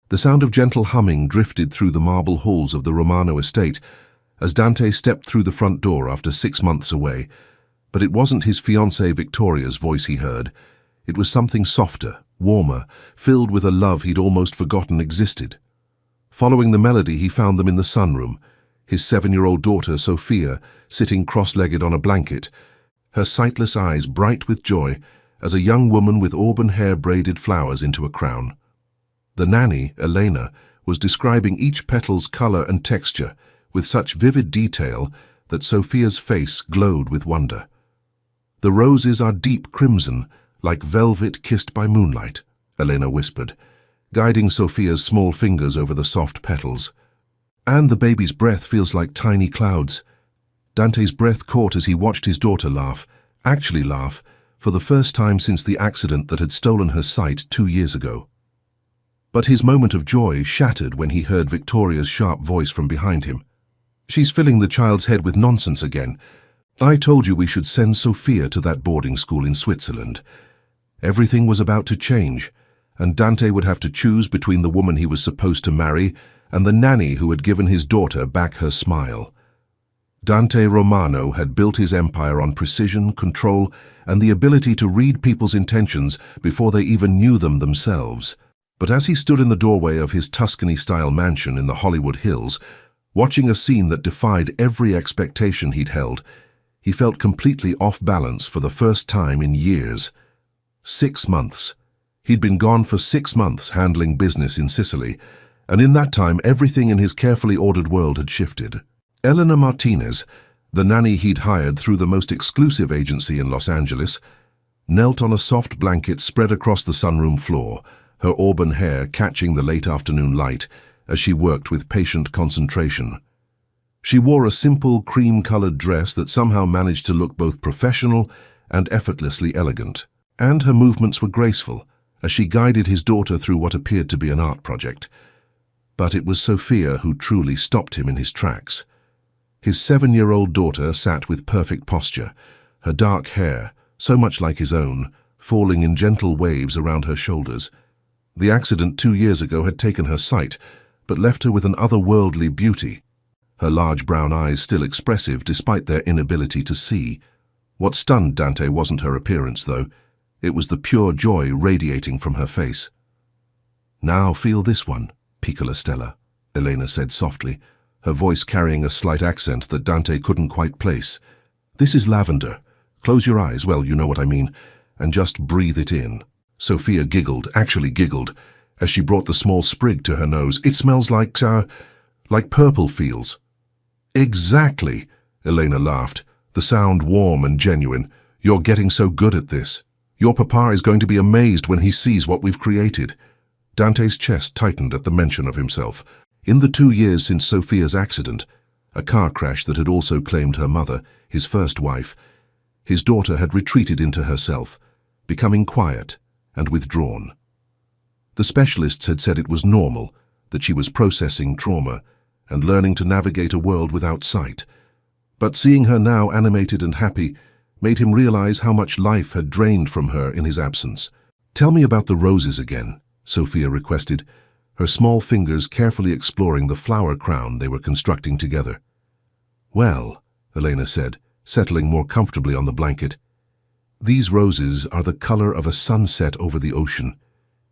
The sound of gentle humming drifted through the marble halls of the Romano estate as Dante stepped through the front door after 6 months away. But it wasn't his fiancée Victoria's voice he heard. It was something softer, warmer, filled with a love he'd almost forgotten existed. Following the melody, he found them in the sunroom, his 7-year-old daughter, Sophia, sitting cross-legged on a blanket, her sightless eyes bright with joy as a young woman with auburn hair braided flowers into a crown. The nanny, Elena, was describing each petal's color and texture with such vivid detail that Sophia's face glowed with wonder. "The roses are deep crimson, like velvet kissed by moonlight," Elena whispered, guiding Sophia's small fingers over the soft petals. "And the baby's breath feels like tiny clouds." Dante's breath caught as he watched his daughter laugh, actually laugh, for the first time since the accident that had stolen her sight 2 years ago. But his moment of joy shattered when he heard Victoria's sharp voice from behind him. "She's filling the child's head with nonsense again. I told you we should send Sophia to that boarding school in Switzerland." Everything was about to change, and Dante would have to choose between the woman he was supposed to marry and the nanny who had given his daughter back her smile. Dante Romano had built his empire on precision, control, and the ability to read people's intentions before they even knew them themselves. But as he stood in the doorway of his Tuscany-style mansion in the Hollywood Hills, watching a scene that defied every expectation he'd held, he felt completely off balance for the first time in years. 6 months. He'd been gone for 6 months handling business in Sicily, and in that time everything in his carefully ordered world had shifted. Elena Martinez, the nanny he'd hired through the most exclusive agency in Los Angeles, knelt on a soft blanket spread across the sunroom floor, her auburn hair catching the late afternoon light as she worked with patient concentration. She wore a simple cream-colored dress that somehow managed to look both professional and effortlessly elegant. And her movements were graceful as she guided his daughter through what appeared to be an art project. But it was Sophia who truly stopped him in his tracks. His 7-year-old daughter sat with perfect posture, her dark hair, so much like his own, falling in gentle waves around her shoulders. The accident 2 years ago had taken her sight, but left her with an otherworldly beauty, her large brown eyes still expressive despite their inability to see. What stunned Dante wasn't her appearance, though. It was the pure joy radiating from her face. "Now feel this one, piccola Stella," Elena said softly, her voice carrying a slight accent that Dante couldn't quite place. "This is lavender. Close your eyes, well, you know what I mean, and just breathe it in." Sophia giggled, actually giggled, as she brought the small sprig to her nose. "It smells like purple feels." "Exactly," Elena laughed, the sound warm and genuine. "You're getting so good at this. Your papa is going to be amazed when he sees what we've created." Dante's chest tightened at the mention of himself. In the 2 years since Sophia's accident, a car crash that had also claimed her mother, his first wife, his daughter had retreated into herself, becoming quiet and withdrawn. The specialists had said it was normal, that she was processing trauma and learning to navigate a world without sight. But seeing her now animated and happy made him realize how much life had drained from her in his absence. "Tell me about the roses again," Sophia requested, her small fingers carefully exploring the flower crown they were constructing together. "Well," Elena said, settling more comfortably on the blanket, "these roses are the color of a sunset over the ocean,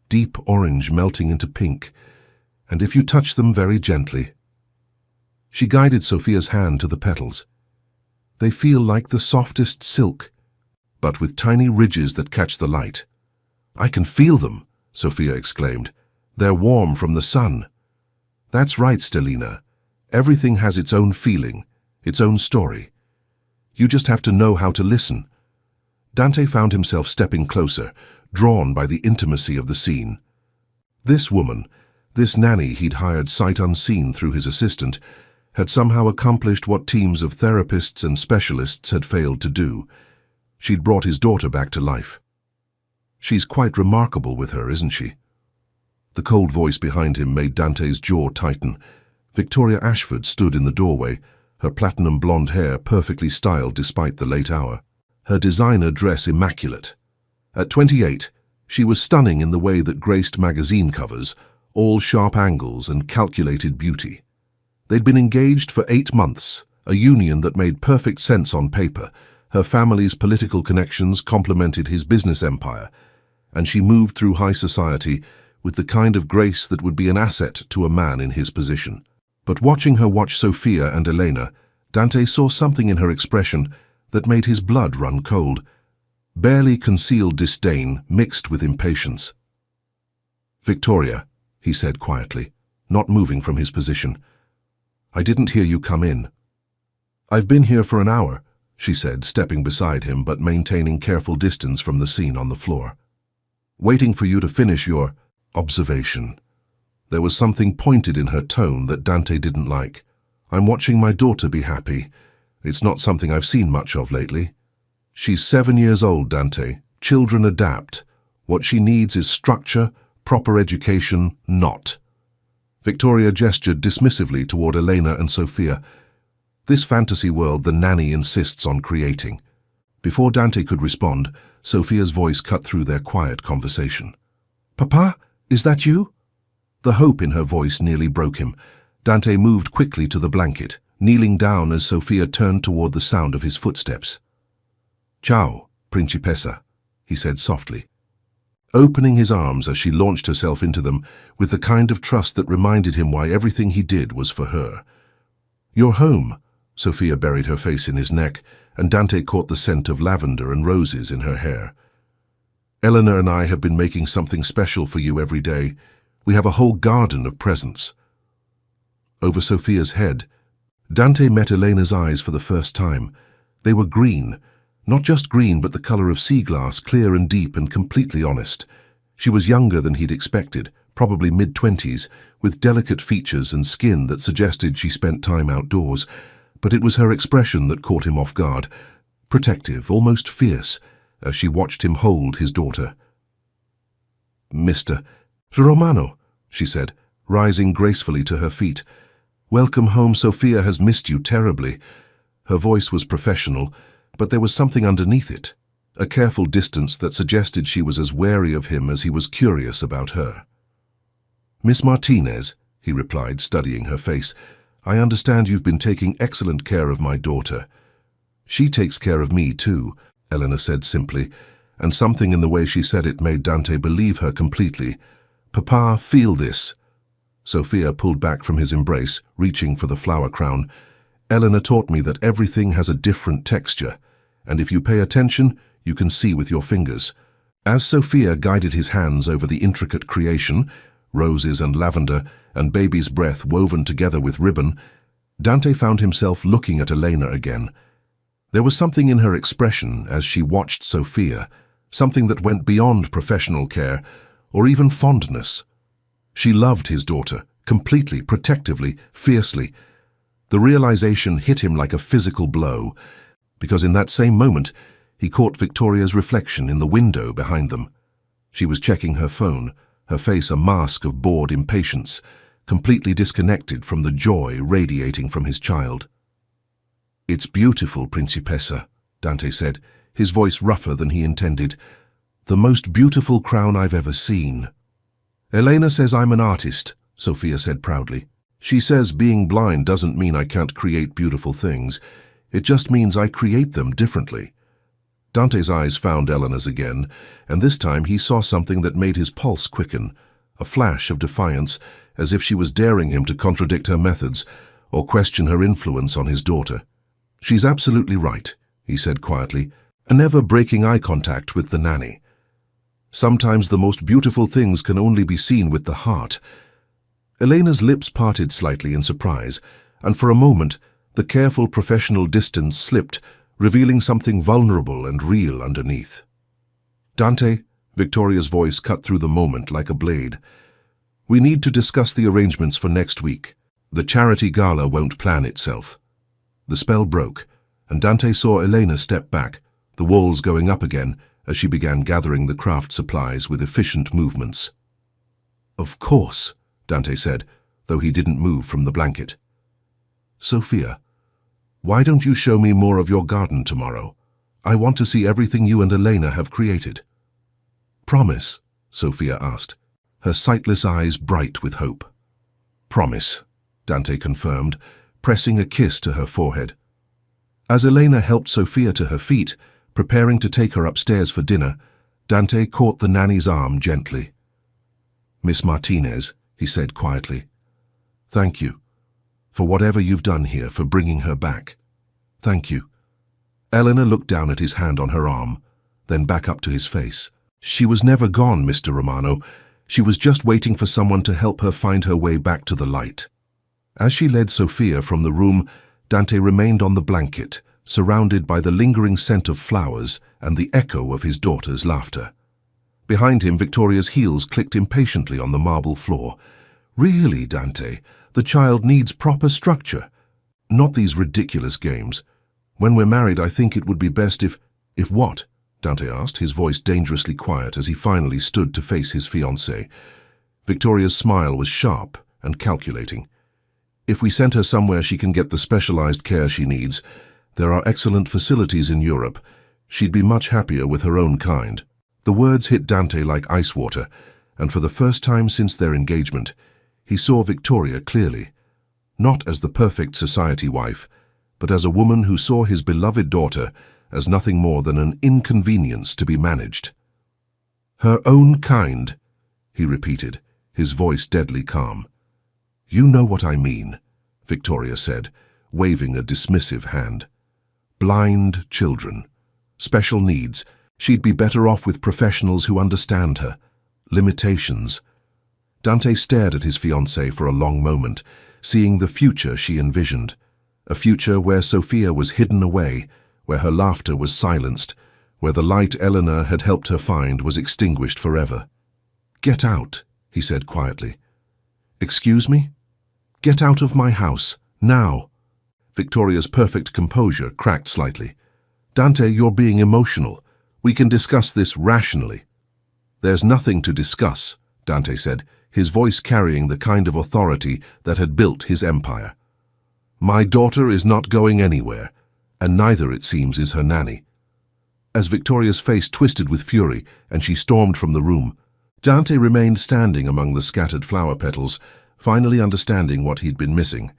deep orange melting into pink, and if you touch them very gently—" She guided Sophia's hand to the petals. "They feel like the softest silk, but with tiny ridges that catch the light." "I can feel them," Sophia exclaimed. "They're warm from the sun." "That's right, Stellina. Everything has its own feeling, its own story. You just have to know how to listen." Dante found himself stepping closer, drawn by the intimacy of the scene. This woman, this nanny he'd hired sight unseen through his assistant, had somehow accomplished what teams of therapists and specialists had failed to do. She'd brought his daughter back to life. "She's quite remarkable with her, isn't she?" The cold voice behind him made Dante's jaw tighten. Victoria Ashford stood in the doorway, her platinum blonde hair perfectly styled despite the late hour, her designer dress immaculate. At 28, she was stunning in the way that graced magazine covers, all sharp angles and calculated beauty. They'd been engaged for 8 months, a union that made perfect sense on paper. Her family's political connections complemented his business empire, and she moved through high society with the kind of grace that would be an asset to a man in his position. But watching her watch Sofia and Elena, Dante saw something in her expression that made his blood run cold. Barely concealed disdain mixed with impatience. "Victoria," he said quietly, not moving from his position, "I didn't hear you come in." "I've been here for an hour," she said, stepping beside him but maintaining careful distance from the scene on the floor. "Waiting for you to finish your observation." There was something pointed in her tone that Dante didn't like. "I'm watching my daughter be happy. It's not something I've seen much of lately." "She's 7 years old, Dante. Children adapt. What she needs is structure, proper education, not." Victoria gestured dismissively toward Elena and Sofia. "This fantasy world the nanny insists on creating." Before Dante could respond, Sofia's voice cut through their quiet conversation. "Papa, is that you?" The hope in her voice nearly broke him. Dante moved quickly to the blanket, kneeling down as Sofia turned toward the sound of his footsteps. "Ciao, Principessa," he said softly, opening his arms as she launched herself into them with the kind of trust that reminded him why everything he did was for her. "You're home." Sofia buried her face in his neck, and Dante caught the scent of lavender and roses in her hair. "Eleanor and I have been making something special for you every day. We have a whole garden of presents." Over Sofia's head, Dante met Elena's eyes for the first time. They were green. Not just green, but the color of sea glass, clear and deep and completely honest. She was younger than he'd expected, probably mid-20s, with delicate features and skin that suggested she spent time outdoors. But it was her expression that caught him off guard, protective, almost fierce, as she watched him hold his daughter. "Mr. Romano," she said, rising gracefully to her feet. "Welcome home. Sofia has missed you terribly." Her voice was professional, but there was something underneath it, a careful distance that suggested she was as wary of him as he was curious about her. "Miss Martinez," he replied, studying her face, "I understand you've been taking excellent care of my daughter." "She takes care of me too," Eleanor said simply, and something in the way she said it made Dante believe her completely. "Papa, feel this." Sofia pulled back from his embrace, reaching for the flower crown. "Eleanor taught me that everything has a different texture, and if you pay attention, you can see with your fingers." As Sofia guided his hands over the intricate creation, roses and lavender, and baby's breath woven together with ribbon, Dante found himself looking at Elena again. There was something in her expression as she watched Sofia, something that went beyond professional care, or even fondness. She loved his daughter, completely, protectively, fiercely. The realization hit him like a physical blow, because in that same moment, he caught Victoria's reflection in the window behind them. She was checking her phone, her face a mask of bored impatience, completely disconnected from the joy radiating from his child. "It's beautiful, Principessa," Dante said, his voice rougher than he intended. "The most beautiful crown I've ever seen." "Elena says I'm an artist," Sofia said proudly. "She says being blind doesn't mean I can't create beautiful things. It just means I create them differently." Dante's eyes found Eleanor's again, and this time he saw something that made his pulse quicken, a flash of defiance, as if she was daring him to contradict her methods or question her influence on his daughter. "She's absolutely right," he said quietly, and never breaking eye contact with the nanny. "Sometimes the most beautiful things can only be seen with the heart." Elena's lips parted slightly in surprise, and for a moment the careful professional distance slipped, revealing something vulnerable and real underneath. "Dante," Victoria's voice cut through the moment like a blade, "we need to discuss the arrangements for next week. The charity gala won't plan itself." The spell broke, and Dante saw Elena step back, the walls going up again as she began gathering the craft supplies with efficient movements. "Of course," Dante said, though he didn't move from the blanket. "Sofia, why don't you show me more of your garden tomorrow? I want to see everything you and Elena have created." "Promise?" Sofia asked. her sightless eyes bright with hope. "Promise," Dante confirmed, pressing a kiss to her forehead. As Elena helped Sofia to her feet, preparing to take her upstairs for dinner, Dante caught the nanny's arm gently. "Miss Martinez," he said quietly, "thank you for whatever you've done here, for bringing her back. Thank you." Elena looked down at his hand on her arm, then back up to his face. "She was never gone, Mr. Romano. She was just waiting for someone to help her find her way back to the light." As she led Sofia from the room, Dante remained on the blanket, surrounded by the lingering scent of flowers and the echo of his daughter's laughter. Behind him, Victoria's heels clicked impatiently on the marble floor. "Really, Dante, the child needs proper structure. Not these ridiculous games. When we're married, I think it would be best if..." "If what?" Dante asked, his voice dangerously quiet as he finally stood to face his fiancée. Victoria's smile was sharp and calculating. "If we sent her somewhere she can get the specialized care she needs. There are excellent facilities in Europe. She'd be much happier with her own kind." The words hit Dante like ice water, and for the first time since their engagement, he saw Victoria clearly, not as the perfect society wife, but as a woman who saw his beloved daughter as nothing more than an inconvenience to be managed. "Her own kind," he repeated, his voice deadly calm. "You know what I mean," Victoria said, waving a dismissive hand. "Blind children, special needs. She'd be better off with professionals who understand her. Limitations." Dante stared at his fiancée for a long moment, seeing the future she envisioned. A future where Sofia was hidden away, where her laughter was silenced, where the light Eleanor had helped her find was extinguished forever. "Get out," he said quietly. "Excuse me? Get out of my house, now." Victoria's perfect composure cracked slightly. "Dante, you're being emotional. We can discuss this rationally." "There's nothing to discuss," Dante said, his voice carrying the kind of authority that had built his empire. "My daughter is not going anywhere, and neither, it seems, is her nanny." As Victoria's face twisted with fury and she stormed from the room, Dante remained standing among the scattered flower petals, finally understanding what he'd been missing.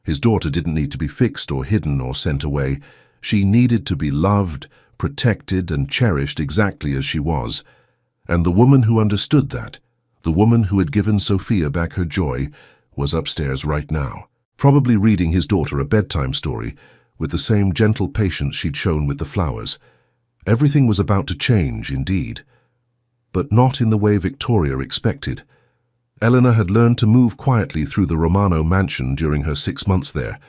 His daughter didn't need to be fixed or hidden or sent away. She needed to be loved, protected, and cherished exactly as she was. And the woman who understood that, the woman who had given Sofia back her joy, was upstairs right now, probably reading his daughter a bedtime story with the same gentle patience she'd shown with the flowers. Everything was about to change, indeed, but not in the way Victoria expected. Eleanor had learned to move quietly through the Romano mansion during her 6 months there,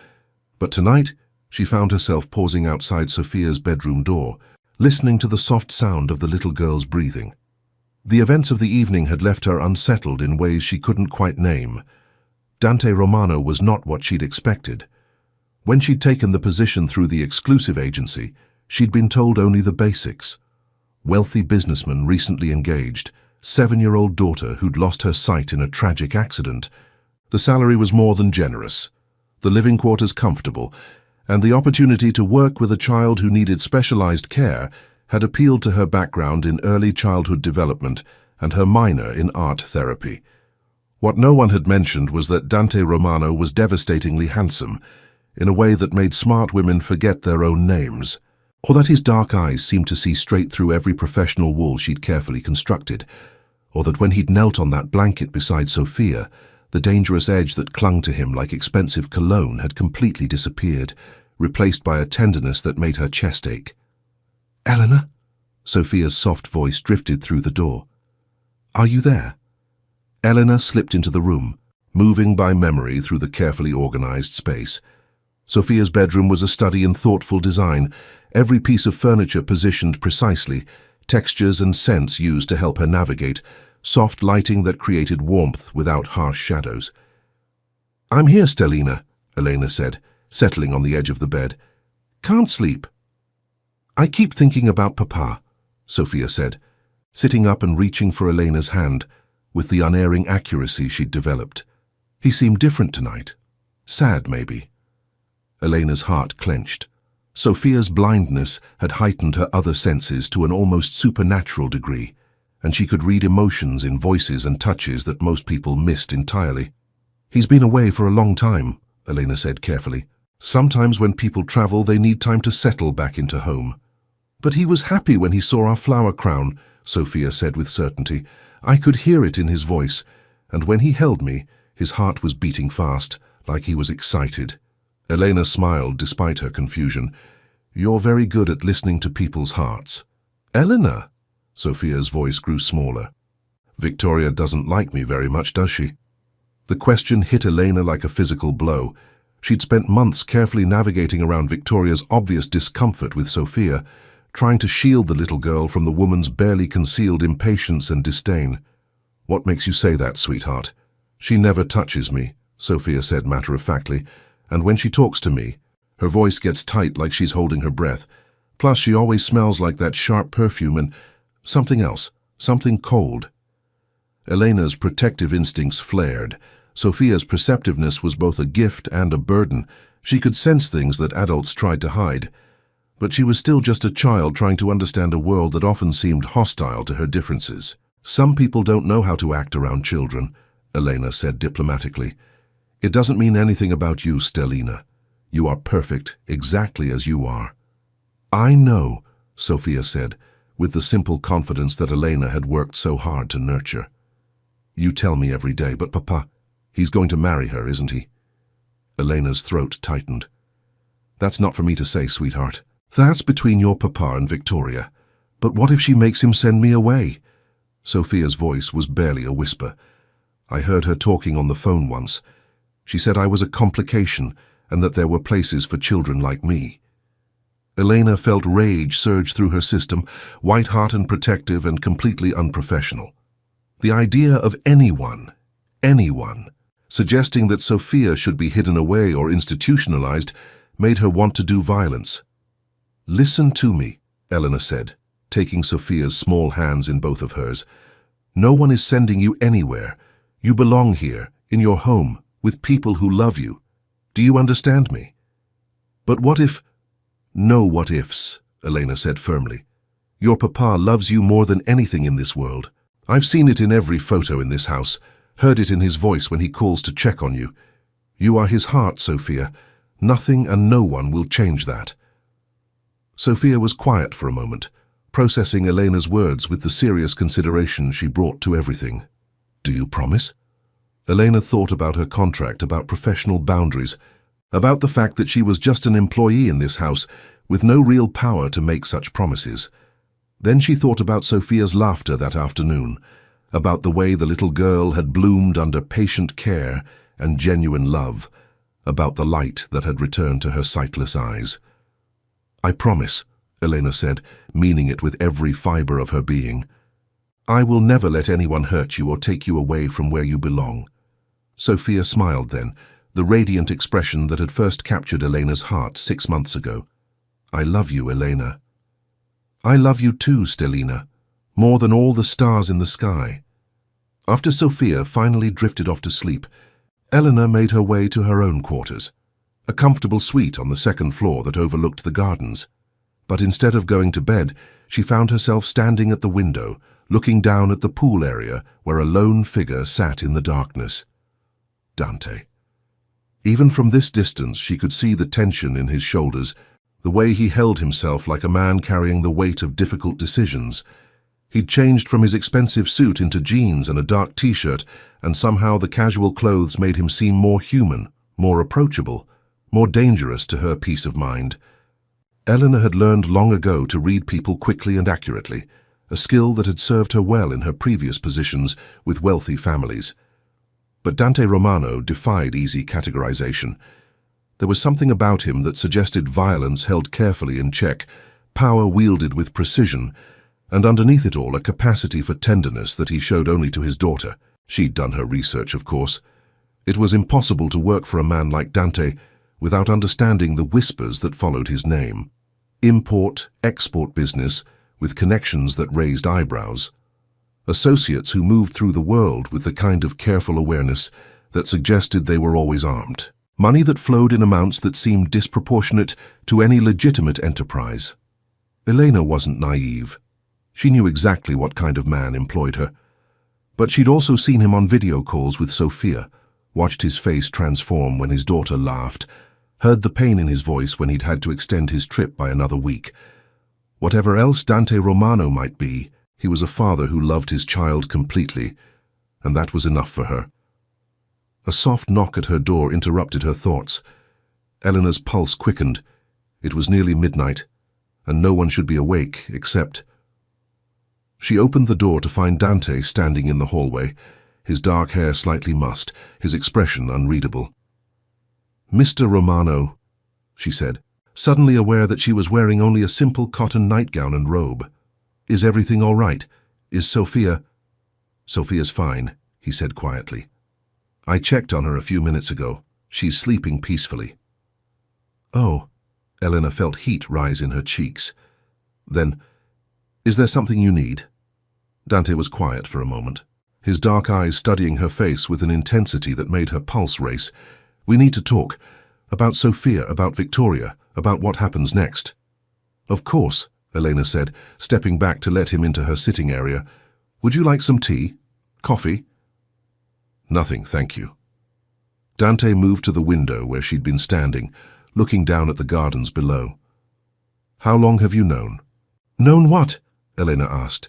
but tonight she found herself pausing outside Sofia's bedroom door, listening to the soft sound of the little girl's breathing. The events of the evening had left her unsettled in ways she couldn't quite name. Dante Romano was not what she'd expected. When she'd taken the position through the exclusive agency, she'd been told only the basics. Wealthy businessman recently engaged, 7-year-old daughter who'd lost her sight in a tragic accident. The salary was more than generous, the living quarters comfortable, and the opportunity to work with a child who needed specialized care had appealed to her background in early childhood development and her minor in art therapy. What no one had mentioned was that Dante Romano was devastatingly handsome, in a way that made smart women forget their own names, or that his dark eyes seemed to see straight through every professional wall she'd carefully constructed, or that when he'd knelt on that blanket beside Sofia, the dangerous edge that clung to him like expensive cologne had completely disappeared, replaced by a tenderness that made her chest ache. "Eleanor?" Sofia's soft voice drifted through the door. "Are you there?" Eleanor slipped into the room, moving by memory through the carefully organized space. Sofia's bedroom was a study in thoughtful design, every piece of furniture positioned precisely, textures and scents used to help her navigate, soft lighting that created warmth without harsh shadows. "I'm here, Stellina," Elena said, settling on the edge of the bed. "Can't sleep." "I keep thinking about Papa," Sofia said, sitting up and reaching for Elena's hand, with the unerring accuracy she'd developed. He seemed different tonight. Sad, maybe. Elena's heart clenched. Sofia's blindness had heightened her other senses to an almost supernatural degree, and she could read emotions in voices and touches that most people missed entirely. "He's been away for a long time," Elena said carefully. "Sometimes when people travel, they need time to settle back into home." "But he was happy when he saw our flower crown," Sophia said with certainty. "I could hear it in his voice, and when he held me, his heart was beating fast, like he was excited." Elena smiled despite her confusion. "You're very good at listening to people's hearts." "Elena?" Sophia's voice grew smaller. "Victoria doesn't like me very much, does she?" The question hit Elena like a physical blow. She'd spent months carefully navigating around Victoria's obvious discomfort with Sophia, trying to shield the little girl from the woman's barely concealed impatience and disdain. "What makes you say that, sweetheart?" "She never touches me," Sophia said matter-of-factly, "and when she talks to me, her voice gets tight like she's holding her breath. Plus, she always smells like that sharp perfume and something else, something cold." Elena's protective instincts flared. Sophia's perceptiveness was both a gift and a burden. She could sense things that adults tried to hide. But she was still just a child trying to understand a world that often seemed hostile to her differences. "Some people don't know how to act around children," Elena said diplomatically. "It doesn't mean anything about you, Stellina. You are perfect, exactly as you are." "I know," Sophia said, with the simple confidence that Elena had worked so hard to nurture. "You tell me every day, but Papa, he's going to marry her, isn't he?" Elena's throat tightened. "That's not for me to say, sweetheart. That's between your Papa and Victoria. But what if she makes him send me away?" Sophia's voice was barely a whisper. "I heard her talking on the phone once. She said I was a complication and that there were places for children like me." Elena felt rage surge through her system, white-hot and protective and completely unprofessional. The idea of anyone, suggesting that Sophia should be hidden away or institutionalized made her want to do violence. "Listen to me," Elena said, taking Sophia's small hands in both of hers. "No one is sending you anywhere. You belong here, in your home, with people who love you. Do you understand me?" "But what if—" "No what ifs," Elena said firmly. "Your Papa loves you more than anything in this world. I've seen it in every photo in this house, heard it in his voice when he calls to check on you. You are his heart, Sophia. Nothing and no one will change that." Sophia was quiet for a moment, processing Elena's words with the serious consideration she brought to everything. "Do you promise?" Elena thought about her contract, about professional boundaries, about the fact that she was just an employee in this house with no real power to make such promises. Then she thought about Sophia's laughter that afternoon, about the way the little girl had bloomed under patient care and genuine love, about the light that had returned to her sightless eyes. "I promise," Elena said, meaning it with every fiber of her being. "I will never let anyone hurt you or take you away from where you belong." Sophia smiled then, the radiant expression that had first captured Elena's heart 6 months ago. "I love you, Elena." "I love you too, Stellina, more than all the stars in the sky." After Sophia finally drifted off to sleep, Elena made her way to her own quarters, a comfortable suite on the second floor that overlooked the gardens. But instead of going to bed, she found herself standing at the window, looking down at the pool area where a lone figure sat in the darkness. Dante. Even from this distance, she could see the tension in his shoulders, the way he held himself like a man carrying the weight of difficult decisions. He'd changed from his expensive suit into jeans and a dark t-shirt, and somehow the casual clothes made him seem more human, more approachable, more dangerous to her peace of mind. Eleanor had learned long ago to read people quickly and accurately, a skill that had served her well in her previous positions with wealthy families. But Dante Romano defied easy categorization. There was something about him that suggested violence held carefully in check, power wielded with precision, and underneath it all a capacity for tenderness that he showed only to his daughter. She'd done her research, of course. It was impossible to work for a man like Dante without understanding the whispers that followed his name. Import-export business with connections that raised eyebrows. Associates who moved through the world with the kind of careful awareness that suggested they were always armed. Money that flowed in amounts that seemed disproportionate to any legitimate enterprise. Elena wasn't naive. She knew exactly what kind of man employed her. But she'd also seen him on video calls with Sophia, watched his face transform when his daughter laughed, heard the pain in his voice when he'd had to extend his trip by another week. Whatever else Dante Romano might be, he was a father who loved his child completely, and that was enough for her. A soft knock at her door interrupted her thoughts. Eleanor's pulse quickened. It was nearly midnight, and no one should be awake except... She opened the door to find Dante standing in the hallway, his dark hair slightly mussed, his expression unreadable. "Mr. Romano," she said, suddenly aware that she was wearing only a simple cotton nightgown and robe. "Is everything all right? Is Sophia—" "Sophia's fine," he said quietly. "I checked on her a few minutes ago. She's sleeping peacefully." "Oh," Eleanor felt heat rise in her cheeks. Then, "Is there something you need?" Dante was quiet for a moment, his dark eyes studying her face with an intensity that made her pulse race. "We need to talk. About Sophia, about Victoria, about what happens next." "Of course," Elena said, stepping back to let him into her sitting area. "Would you like some tea? Coffee?" "Nothing, thank you." Dante moved to the window where she'd been standing, looking down at the gardens below. "How long have you known?" "Known what?" Elena asked,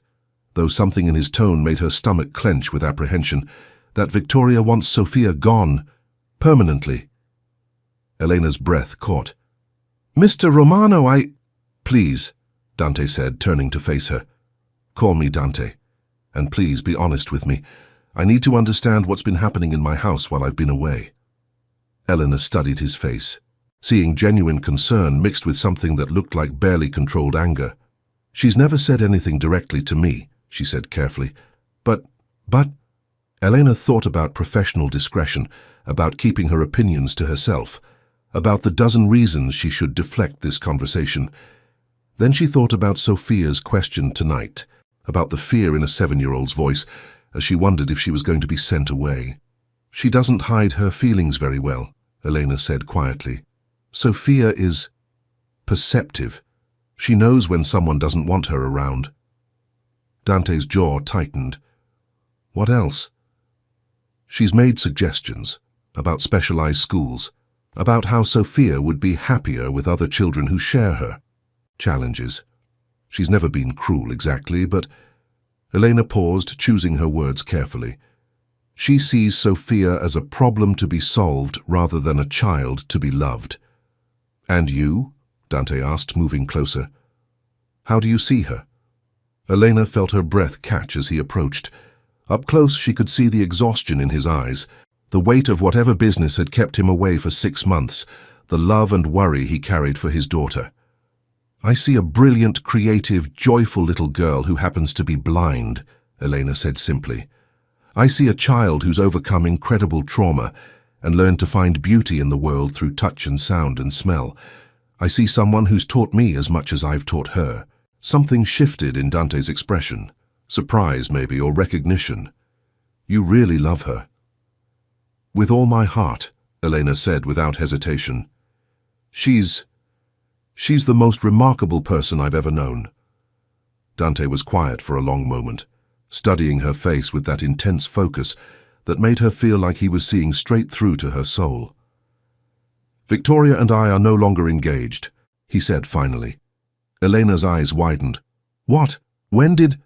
though something in his tone made her stomach clench with apprehension. "That Victoria wants Sophia gone. Permanently." Elena's breath caught. "Mr. Romano, I—" "Please," Dante said, turning to face her. "Call me Dante. And please be honest with me. I need to understand what's been happening in my house while I've been away." Elena studied his face, seeing genuine concern mixed with something that looked like barely controlled anger. "She's never said anything directly to me," she said carefully. But... Elena thought about professional discretion, about keeping her opinions to herself, about the dozen reasons she should deflect this conversation. Then she thought about Sophia's question tonight, about the fear in a 7-year-old's voice, as she wondered if she was going to be sent away. "She doesn't hide her feelings very well," Elena said quietly. "Sophia is perceptive. She knows when someone doesn't want her around." Dante's jaw tightened. "What else?" "She's made suggestions about specialized schools, about how Sophia would be happier with other children who share her. Challenges. She's never been cruel exactly, but..." Elena paused, choosing her words carefully. "She sees Sophia as a problem to be solved rather than a child to be loved." "And you?" Dante asked, moving closer. "How do you see her?" Elena felt her breath catch as he approached. Up close, she could see the exhaustion in his eyes, the weight of whatever business had kept him away for 6 months, the love and worry he carried for his daughter. "I see a brilliant, creative, joyful little girl who happens to be blind," Elena said simply. "I see a child who's overcome incredible trauma and learned to find beauty in the world through touch and sound and smell. I see someone who's taught me as much as I've taught her." Something shifted in Dante's expression. Surprise, maybe, or recognition. "You really love her." "With all my heart," Elena said without hesitation. She's the most remarkable person I've ever known." Dante was quiet for a long moment, studying her face with that intense focus that made her feel like he was seeing straight through to her soul. "Victoria and I are no longer engaged," he said finally. Elena's eyes widened. "What? When did—"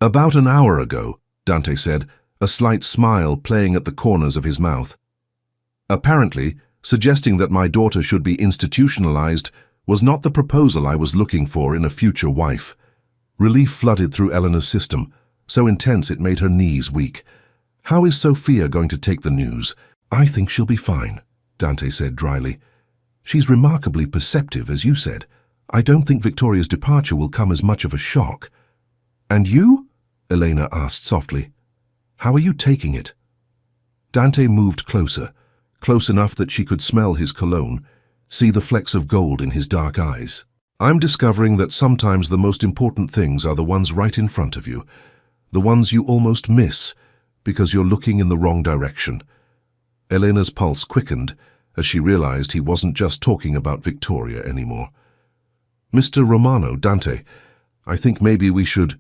"About an hour ago," Dante said, a slight smile playing at the corners of his mouth. "Apparently, suggesting that my daughter should be institutionalized was not the proposal I was looking for in a future wife." Relief flooded through Eleanor's system, so intense it made her knees weak. "How is Sophia going to take the news?" "I think she'll be fine," Dante said dryly. "She's remarkably perceptive, as you said. I don't think Victoria's departure will come as much of a shock." "And you?" Elena asked softly. "How are you taking it?" Dante moved closer, close enough that she could smell his cologne, see the flecks of gold in his dark eyes. "I'm discovering that sometimes the most important things are the ones right in front of you, the ones you almost miss because you're looking in the wrong direction." Elena's pulse quickened as she realized he wasn't just talking about Victoria anymore. "Mr. Romano, Dante, I think maybe we should—"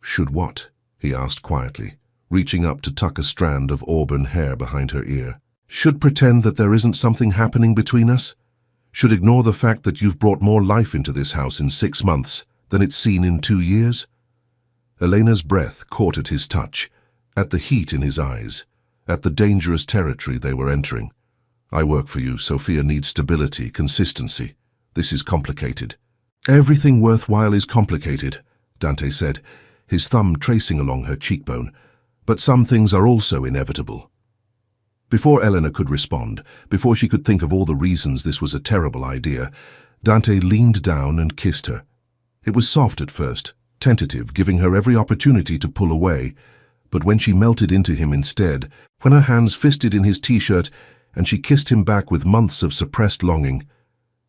Should what? He asked quietly, reaching up to tuck a strand of auburn hair behind her ear. Should pretend that there isn't something happening between us? Should ignore the fact that you've brought more life into this house in 6 months than it's seen in 2 years? Elena's breath caught at his touch, at the heat in his eyes, at the dangerous territory they were entering. I work for you. Sophia needs stability, consistency. This is complicated. Everything worthwhile is complicated, Dante said, his thumb tracing along her cheekbone. But some things are also inevitable. Before Elena could respond, before she could think of all the reasons this was a terrible idea, Dante leaned down and kissed her. It was soft at first, tentative, giving her every opportunity to pull away, but when she melted into him instead, when her hands fisted in his t-shirt and she kissed him back with months of suppressed longing,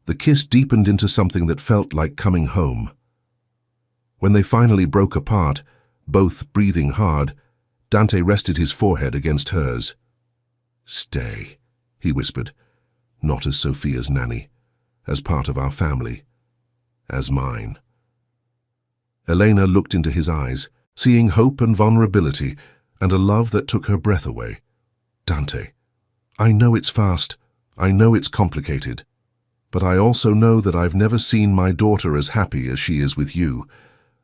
the kiss deepened into something that felt like coming home. When they finally broke apart, both breathing hard, Dante rested his forehead against hers. "Stay," he whispered, "not as Sophia's nanny, as part of our family, as mine." Elena looked into his eyes, seeing hope and vulnerability, and a love that took her breath away. "Dante, I know it's fast, I know it's complicated, but I also know that I've never seen my daughter as happy as she is with you,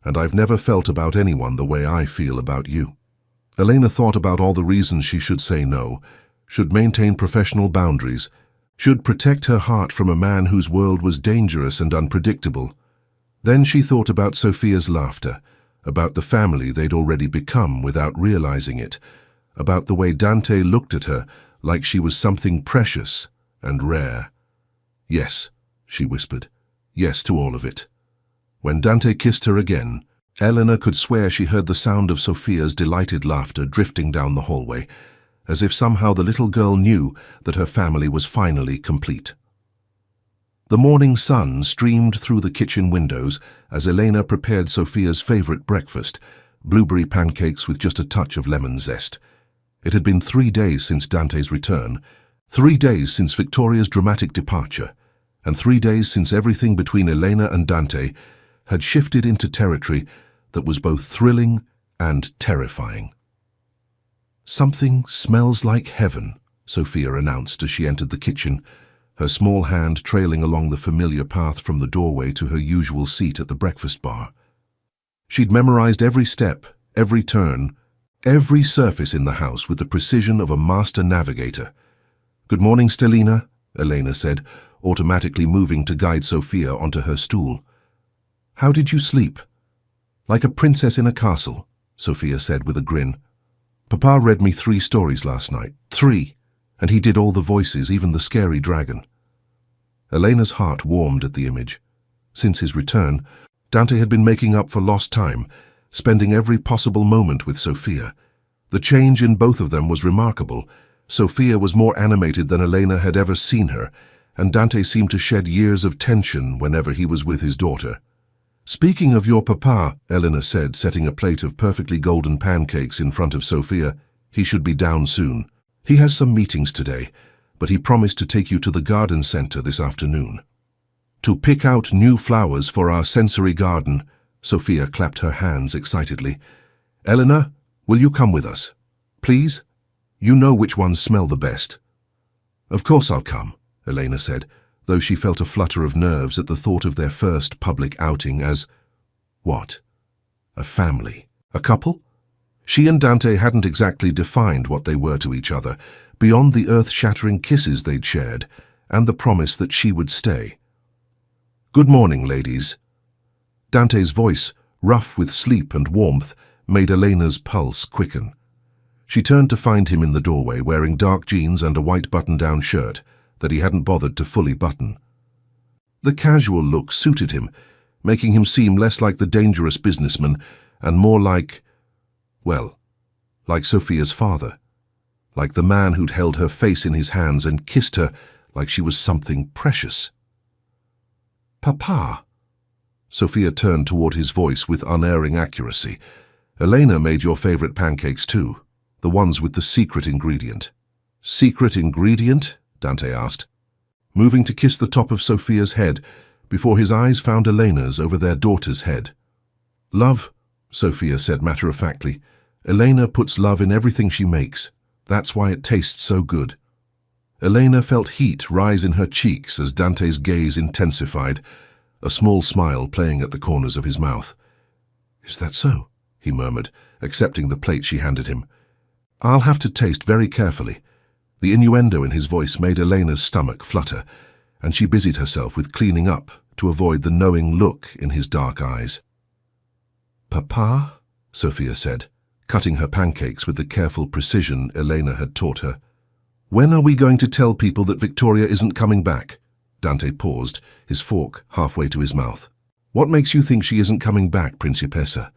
and I've never felt about anyone the way I feel about you." Elena thought about all the reasons she should say no, should maintain professional boundaries, should protect her heart from a man whose world was dangerous and unpredictable. Then she thought about Sophia's laughter, about the family they'd already become without realizing it, about the way Dante looked at her like she was something precious and rare. "Yes," she whispered, "yes to all of it." When Dante kissed her again, Elena could swear she heard the sound of Sophia's delighted laughter drifting down the hallway, as if somehow the little girl knew that her family was finally complete. The morning sun streamed through the kitchen windows as Elena prepared Sophia's favorite breakfast, blueberry pancakes with just a touch of lemon zest. It had been 3 days since Dante's return, 3 days since Victoria's dramatic departure, and 3 days since everything between Elena and Dante had shifted into territory that was both thrilling and terrifying. "Something smells like heaven," Sophia announced as she entered the kitchen, her small hand trailing along the familiar path from the doorway to her usual seat at the breakfast bar. She'd memorized every step, every turn, every surface in the house with the precision of a master navigator. "Good morning, Stellina," Elena said, automatically moving to guide Sophia onto her stool. "How did you sleep?" "Like a princess in a castle," Sophia said with a grin. "Papa read me 3 stories last night. 3. And he did all the voices, even the scary dragon." Elena's heart warmed at the image. Since his return, Dante had been making up for lost time, spending every possible moment with Sophia. The change in both of them was remarkable. Sophia was more animated than Elena had ever seen her, and Dante seemed to shed years of tension whenever he was with his daughter. "Speaking of your papa," Elena said, setting a plate of perfectly golden pancakes in front of Sophia, "he should be down soon. He has some meetings today, but he promised to take you to the garden center this afternoon." "To pick out new flowers for our sensory garden," Sophia clapped her hands excitedly. "Elena, will you come with us? Please? You know which ones smell the best." "Of course I'll come," Elena said, though she felt a flutter of nerves at the thought of their first public outing as, what? A family? A couple? She and Dante hadn't exactly defined what they were to each other, beyond the earth-shattering kisses they'd shared, and the promise that she would stay. "Good morning, ladies." Dante's voice, rough with sleep and warmth, made Elena's pulse quicken. She turned to find him in the doorway, wearing dark jeans and a white button-down shirt that he hadn't bothered to fully button. The casual look suited him, making him seem less like the dangerous businessman and more like, well, like Sophia's father, like the man who'd held her face in his hands and kissed her like she was something precious. "Papa." Sophia turned toward his voice with unerring accuracy. "Elena made your favorite pancakes too, the ones with the secret ingredient." "Secret ingredient?" Dante asked, moving to kiss the top of Sophia's head before his eyes found Elena's over their daughter's head. "Love," Sophia said matter-of-factly. Elena puts love in everything she makes. That's why it tastes so good. Elena felt heat rise in her cheeks as Dante's gaze intensified, a small smile playing at the corners of his mouth. "Is that so?" he murmured, accepting the plate she handed him. "I'll have to taste very carefully." The innuendo in his voice made Elena's stomach flutter, and she busied herself with cleaning up to avoid the knowing look in his dark eyes. "Papa?" Sophia said, cutting her pancakes with the careful precision Elena had taught her. "When are we going to tell people that Victoria isn't coming back?" Dante paused, his fork halfway to his mouth. "What makes you think she isn't coming back, Principessa?"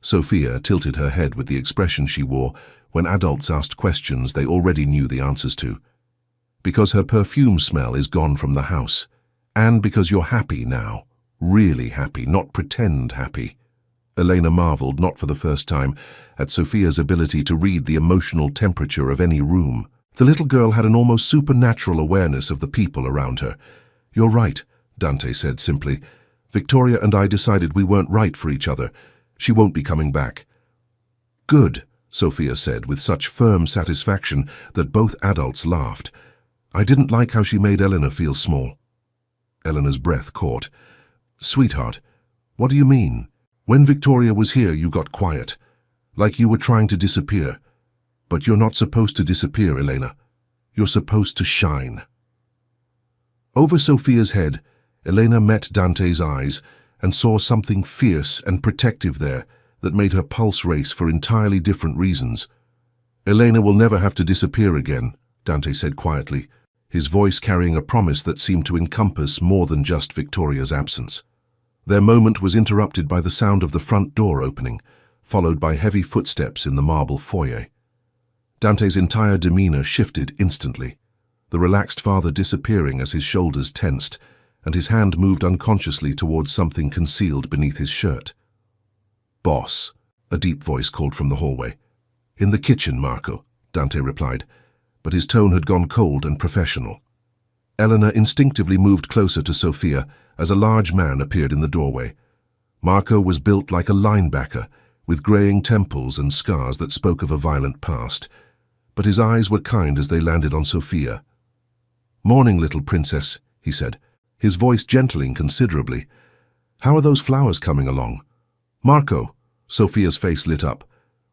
Sophia tilted her head with the expression she wore when adults asked questions they already knew the answers to. "Because her perfume smell is gone from the house. And because you're happy now. Really happy, not pretend happy." Elena marveled, not for the first time, at Sophia's ability to read the emotional temperature of any room. The little girl had an almost supernatural awareness of the people around her. "You're right," Dante said simply. "Victoria and I decided we weren't right for each other. She won't be coming back." "Good," Sophia said with such firm satisfaction that both adults laughed. "I didn't like how she made Elena feel small." Elena's breath caught. "Sweetheart, what do you mean? When Victoria was here, you got quiet, like you were trying to disappear. But you're not supposed to disappear, Elena. You're supposed to shine." Over Sophia's head, Elena met Dante's eyes and saw something fierce and protective there that made her pulse race for entirely different reasons. "Elena will never have to disappear again," Dante said quietly, his voice carrying a promise that seemed to encompass more than just Victoria's absence. Their moment was interrupted by the sound of the front door opening, followed by heavy footsteps in the marble foyer. Dante's entire demeanor shifted instantly, the relaxed father disappearing as his shoulders tensed, and his hand moved unconsciously towards something concealed beneath his shirt. "Boss," a deep voice called from the hallway. "In the kitchen, Marco," Dante replied, but his tone had gone cold and professional. Elena instinctively moved closer to Sophia as a large man appeared in the doorway. Marco was built like a linebacker, with graying temples and scars that spoke of a violent past, but his eyes were kind as they landed on Sophia. "Morning, little princess," he said, his voice gentling considerably. "How are those flowers coming along?" "Marco," Sophia's face lit up.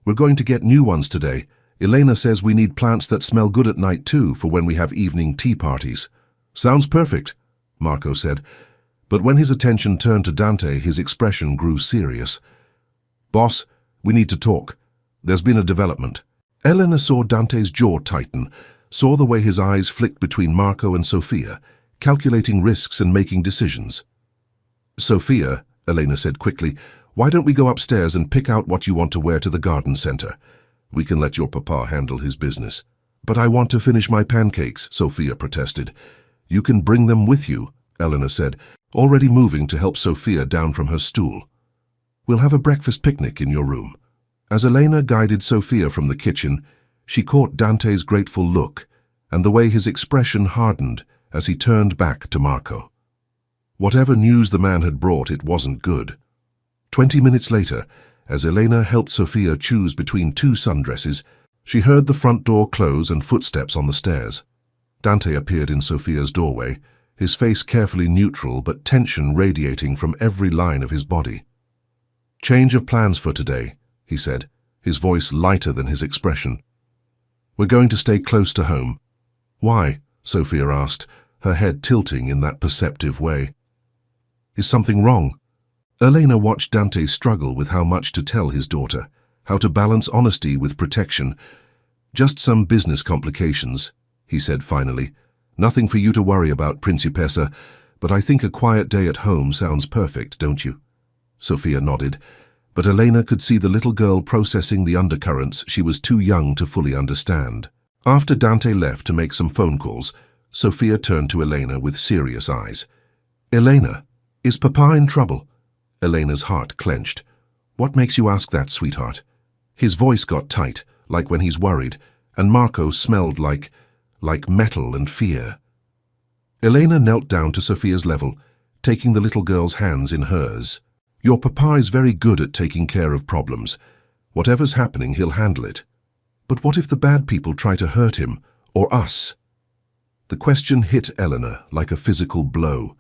"We're going to get new ones today. Elena says we need plants that smell good at night too for when we have evening tea parties." "Sounds perfect," Marco said, but when his attention turned to Dante, his expression grew serious. "Boss, we need to talk. There's been a development." Elena saw Dante's jaw tighten, saw the way his eyes flicked between Marco and Sophia, calculating risks and making decisions. "Sophia," Elena said quickly, "why don't we go upstairs and pick out what you want to wear to the garden center? We can let your papa handle his business." "But I want to finish my pancakes," Sophia protested. "You can bring them with you," Elena said, already moving to help Sophia down from her stool. "We'll have a breakfast picnic in your room." As Elena guided Sophia from the kitchen, she caught Dante's grateful look and the way his expression hardened as he turned back to Marco. Whatever news the man had brought, it wasn't good. 20 minutes later, as Elena helped Sophia choose between two sundresses, she heard the front door close and footsteps on the stairs. Dante appeared in Sophia's doorway, his face carefully neutral but tension radiating from every line of his body. "Change of plans for today," he said, his voice lighter than his expression. "We're going to stay close to home." "Why?" Sophia asked, her head tilting in that perceptive way. "Is something wrong?" Elena watched Dante struggle with how much to tell his daughter, how to balance honesty with protection. "Just some business complications," he said finally. "Nothing for you to worry about, Principessa, but I think a quiet day at home sounds perfect, don't you?" Sophia nodded, but Elena could see the little girl processing the undercurrents she was too young to fully understand. After Dante left to make some phone calls, Sophia turned to Elena with serious eyes. "Elena, is Papa in trouble?" Elena's heart clenched. "What makes you ask that, sweetheart?" His voice got tight, like when he's worried, and Marco smelled like metal and fear. Elena knelt down to Sophia's level, taking the little girl's hands in hers. Your papa is very good at taking care of problems. Whatever's happening, he'll handle it. But what if the bad people try to hurt him, or us? The question hit Eleanor like a physical blow.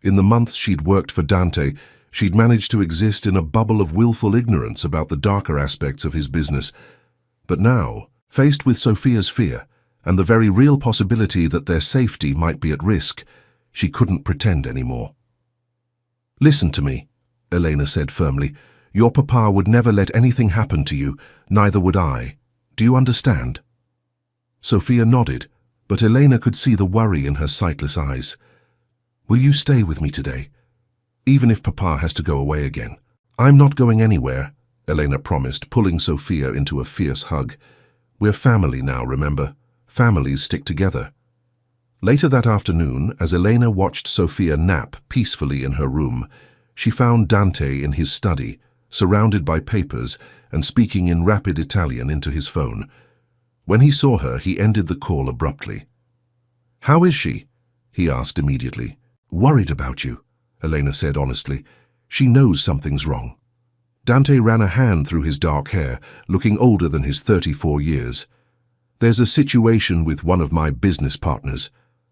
In the months she'd worked for Dante, she'd managed to exist in a bubble of willful ignorance about the darker aspects of his business. But now, faced with Sophia's fear, and the very real possibility that their safety might be at risk, she couldn't pretend anymore. "Listen to me," Elena said firmly. "Your papa would never let anything happen to you, neither would I. Do you understand?" Sophia nodded, but Elena could see the worry in her sightless eyes. "Will you stay with me today, even if papa has to go away again?" "I'm not going anywhere," Elena promised, pulling Sophia into a fierce hug. "We're family now, remember? Families stick together." Later that afternoon, as Elena watched Sophia nap peacefully in her room, she found Dante in his study, surrounded by papers and speaking in rapid Italian into his phone. When he saw her, he ended the call abruptly. "How is she?" he asked immediately. "Worried about you," Elena said honestly. "She knows something's wrong." Dante ran a hand through his dark hair, looking older than his 34 years. "There's a situation with one of my business partners,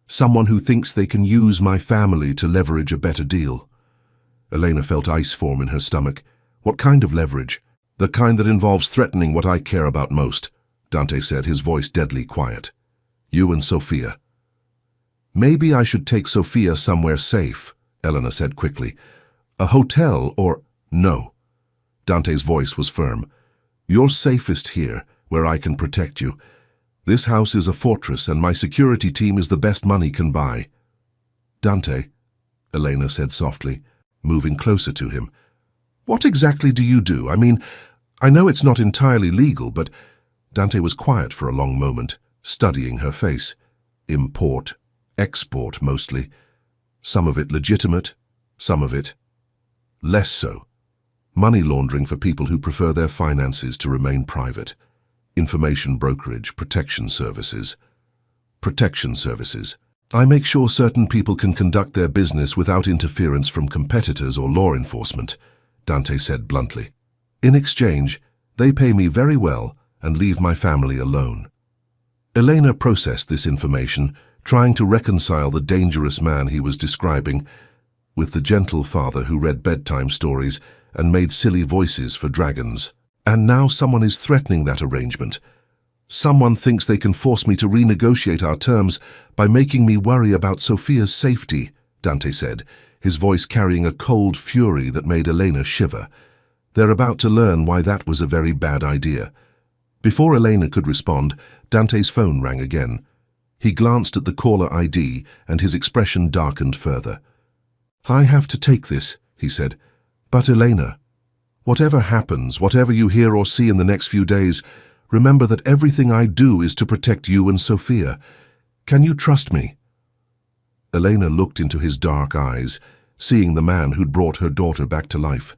someone who thinks they can use my family to leverage a better deal." Elena felt ice form in her stomach. "What kind of leverage?" "The kind that involves threatening what I care about most," Dante said, his voice deadly quiet. "You and Sophia." "Maybe I should take Sophia somewhere safe," Elena said quickly. "A hotel or—" "No." Dante's voice was firm. "You're safest here, where I can protect you. This house is a fortress, and my security team is the best money can buy." "Dante," Elena said softly, moving closer to him. "What exactly do you do? I mean, I know it's not entirely legal, but—" Dante was quiet for a long moment, studying her face. "Import, export mostly. Some of it legitimate, some of it less so. Money laundering for people who prefer their finances to remain private. Information brokerage, protection services. Protection services. I make sure certain people can conduct their business without interference from competitors or law enforcement," Dante said bluntly. "In exchange, they pay me very well and leave my family alone." Elena processed this information, trying to reconcile the dangerous man he was describing with the gentle father who read bedtime stories and made silly voices for dragons. And now someone is threatening that arrangement. Someone thinks they can force me to renegotiate our terms by making me worry about Sophia's safety, Dante said, his voice carrying a cold fury that made Elena shiver. They're about to learn why that was a very bad idea. Before Elena could respond, Dante's phone rang again. He glanced at the caller ID and his expression darkened further. "I have to take this," he said. "But Elena, whatever happens, whatever you hear or see in the next few days, remember that everything I do is to protect you and Sophia. Can you trust me?" Elena looked into his dark eyes, seeing the man who'd brought her daughter back to life,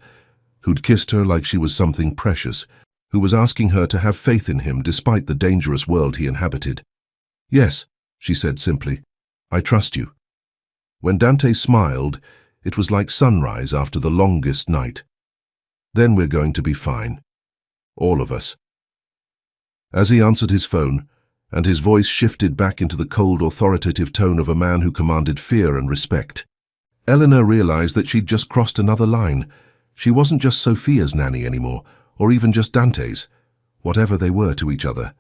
who'd kissed her like she was something precious, who was asking her to have faith in him despite the dangerous world he inhabited. "Yes," she said simply, "I trust you." When Dante smiled, it was like sunrise after the longest night. "Then we're going to be fine. All of us." As he answered his phone, and his voice shifted back into the cold, authoritative tone of a man who commanded fear and respect, Eleanor realized that she'd just crossed another line. She wasn't just Sophia's nanny anymore, or even just Dante's, whatever they were to each other.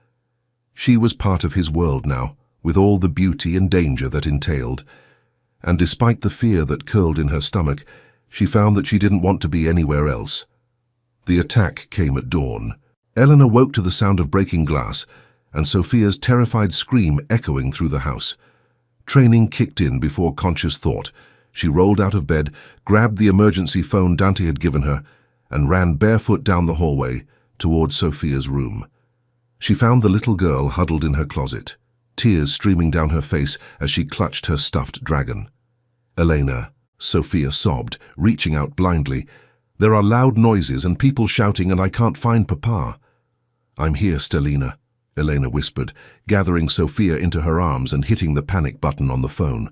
She was part of his world now, with all the beauty and danger that entailed. And despite the fear that curled in her stomach, she found that she didn't want to be anywhere else. The attack came at dawn. Eleanor woke to the sound of breaking glass, and Sophia's terrified scream echoing through the house. Training kicked in before conscious thought. She rolled out of bed, grabbed the emergency phone Dante had given her, and ran barefoot down the hallway towards Sophia's room. She found the little girl huddled in her closet, tears streaming down her face as she clutched her stuffed dragon. "Elena," Sophia sobbed, reaching out blindly. "There are loud noises and people shouting, and I can't find Papa." "I'm here, Stellina," Elena whispered, gathering Sophia into her arms and hitting the panic button on the phone.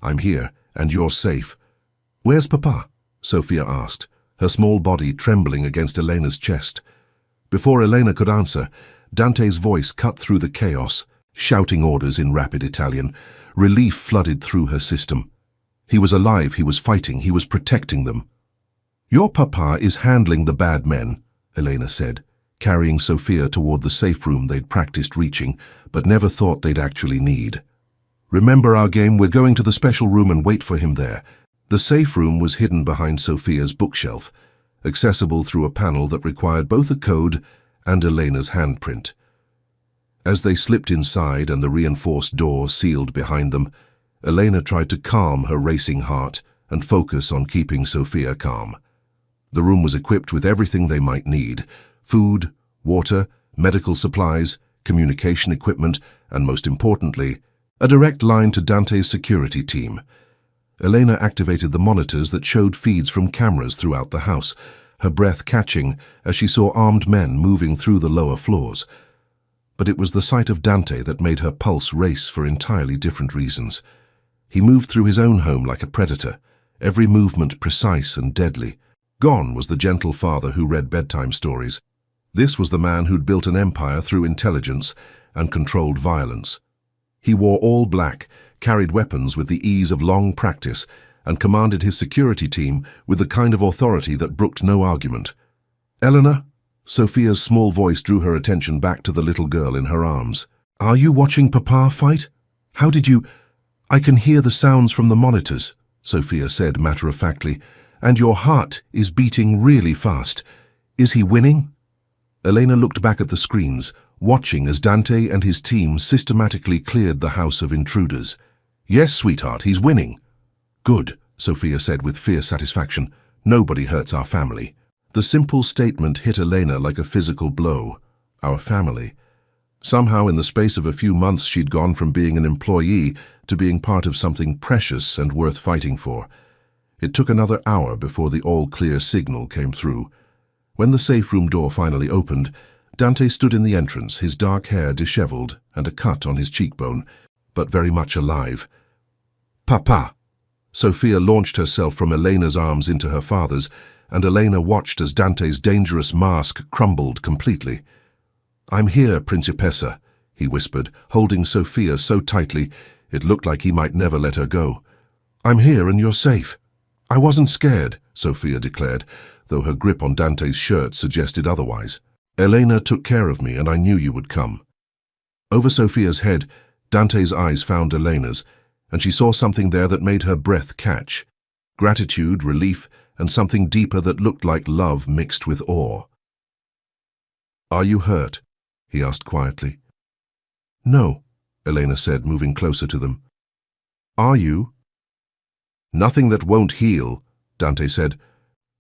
"I'm here, and you're safe." "Where's Papa?" Sophia asked. her small body trembling against Elena's chest. Before Elena could answer, Dante's voice cut through the chaos, shouting orders in rapid Italian. Relief flooded through her system. He was alive, he was fighting, he was protecting them. "Your papa is handling the bad men," Elena said, carrying Sofia toward the safe room they'd practiced reaching, but never thought they'd actually need. "Remember our game? We're going to the special room and wait for him there." The safe room was hidden behind Sofia's bookshelf, accessible through a panel that required both a code and Elena's handprint. As they slipped inside and the reinforced door sealed behind them, Elena tried to calm her racing heart and focus on keeping Sofia calm. The room was equipped with everything they might need: food, water, medical supplies, communication equipment, and most importantly, a direct line to Dante's security team. Elena activated the monitors that showed feeds from cameras throughout the house, her breath catching as she saw armed men moving through the lower floors. But it was the sight of Dante that made her pulse race for entirely different reasons. He moved through his own home like a predator, every movement precise and deadly. Gone was the gentle father who read bedtime stories. This was the man who'd built an empire through intelligence and controlled violence. He wore all black, carried weapons with the ease of long practice, and commanded his security team with the kind of authority that brooked no argument. "Eleanor?" Sofia's small voice drew her attention back to the little girl in her arms. "Are you watching Papa fight? How did you—" "I can hear the sounds from the monitors," Sofia said matter-of-factly, "and your heart is beating really fast. Is he winning?" Elena looked back at the screens, watching as Dante and his team systematically cleared the house of intruders. "Yes, sweetheart, he's winning." "Good," Sofia said with fierce satisfaction. "Nobody hurts our family." The simple statement hit Elena like a physical blow. Our family. Somehow in the space of a few months she'd gone from being an employee to being part of something precious and worth fighting for. It took another hour before the all-clear signal came through. When the safe room door finally opened, Dante stood in the entrance, his dark hair disheveled and a cut on his cheekbone, but very much alive. "Papa!" Sofia launched herself from Elena's arms into her father's, and Elena watched as Dante's dangerous mask crumbled completely. "I'm here, Principessa," he whispered, holding Sofia so tightly it looked like he might never let her go. "I'm here and you're safe." "I wasn't scared," Sofia declared, though her grip on Dante's shirt suggested otherwise. "Elena took care of me and I knew you would come." Over Sofia's head, Dante's eyes found Elena's, and she saw something there that made her breath catch. Gratitude, relief, and something deeper that looked like love mixed with awe. "Are you hurt?" he asked quietly. "No," Elena said, moving closer to them. "Are you?" "Nothing that won't heal," Dante said,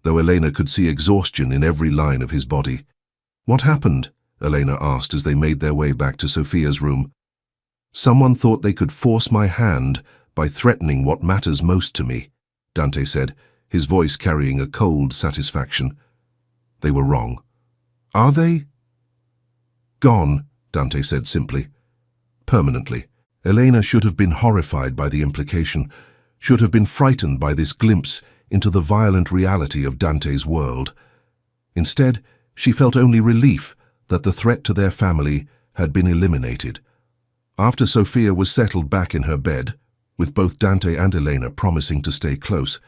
though Elena could see exhaustion in every line of his body. "What happened?" Elena asked as they made their way back to Sofia's room. "Someone thought they could force my hand by threatening what matters most to me," Dante said, his voice carrying a cold satisfaction. "They were wrong." "Are they?" "Gone," Dante said simply. "Permanently." Elena should have been horrified by the implication, should have been frightened by this glimpse into the violent reality of Dante's world. Instead, she felt only relief that the threat to their family had been eliminated. After Sofia was settled back in her bed, with both Dante and Elena promising to stay close,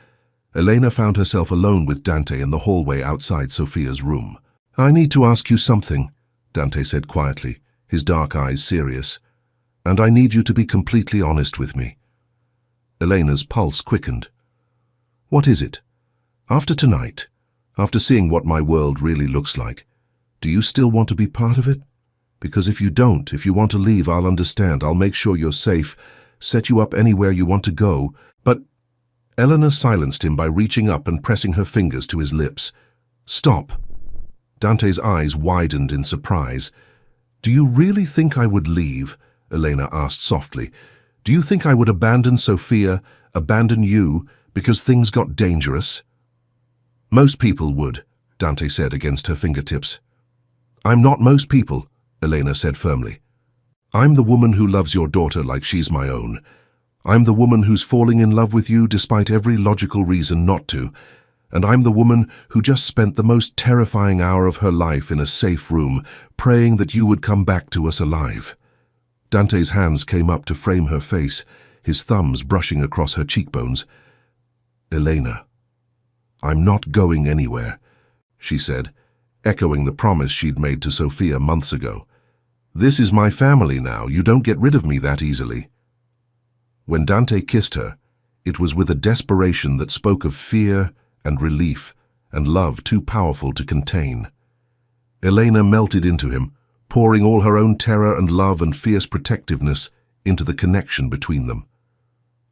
Elena found herself alone with Dante in the hallway outside Sofia's room. "I need to ask you something," Dante said quietly, his dark eyes serious. "And I need you to be completely honest with me." Elena's pulse quickened. "What is it? After tonight, after seeing what my world really looks like, do you still want to be part of it? Because if you don't, if you want to leave, I'll understand. I'll make sure you're safe, set you up anywhere you want to go, but—" Eleanor silenced him by reaching up and pressing her fingers to his lips. "Stop." Dante's eyes widened in surprise. "Do you really think I would leave?" Elena asked softly. "Do you think I would abandon Sofia, abandon you, because things got dangerous?" "Most people would," Dante said against her fingertips. "I'm not most people," Elena said firmly. "I'm the woman who loves your daughter like she's my own. I'm the woman who's falling in love with you despite every logical reason not to. And I'm the woman who just spent the most terrifying hour of her life in a safe room, praying that you would come back to us alive." Dante's hands came up to frame her face, his thumbs brushing across her cheekbones. "Elena, I'm not going anywhere," she said, echoing the promise she'd made to Sophia months ago. "This is my family now. You don't get rid of me that easily." When Dante kissed her, it was with a desperation that spoke of fear and relief and love too powerful to contain. Elena melted into him, pouring all her own terror and love and fierce protectiveness into the connection between them.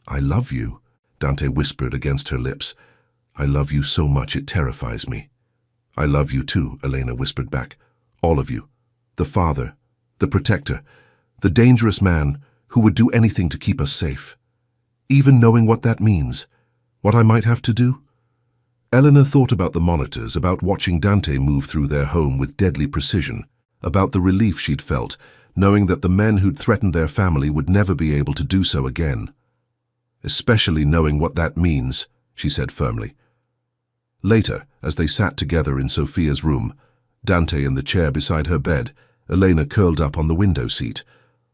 "I love you," Dante whispered against her lips. "I love you so much it terrifies me." "I love you too," Elena whispered back. "All of you. The father, the protector, the dangerous man who would do anything to keep us safe. Even knowing what that means, what I might have to do." Eleanor thought about the monitors, about watching Dante move through their home with deadly precision, about the relief she'd felt, knowing that the men who'd threatened their family would never be able to do so again. "Especially knowing what that means," she said firmly. Later, as they sat together in Sophia's room, Dante in the chair beside her bed, Elena curled up on the window seat.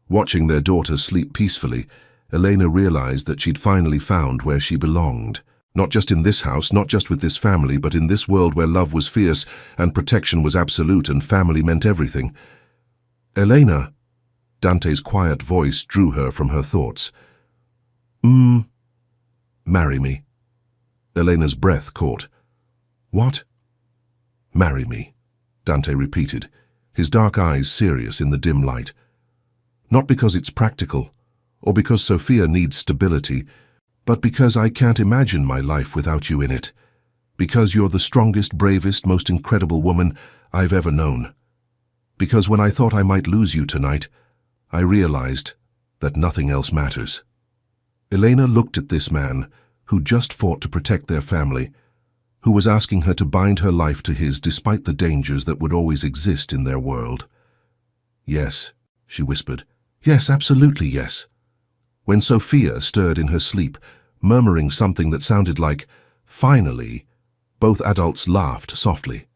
Watching their daughter sleep peacefully, Elena realized that she'd finally found where she belonged. Not just in this house, not just with this family, but in this world where love was fierce and protection was absolute and family meant everything. "Elena," Dante's quiet voice drew her from her thoughts. Marry me." Elena's breath caught. "What?" "Marry me," Dante repeated, his dark eyes serious in the dim light. "Not because it's practical, or because Sophia needs stability, but because I can't imagine my life without you in it. Because you're the strongest, bravest, most incredible woman I've ever known. Because when I thought I might lose you tonight, I realized that nothing else matters." Elena looked at this man who just fought to protect their family, who was asking her to bind her life to his despite the dangers that would always exist in their world. "Yes," she whispered. "Yes, absolutely yes." When Sophia stirred in her sleep, murmuring something that sounded like, "Finally," both adults laughed softly.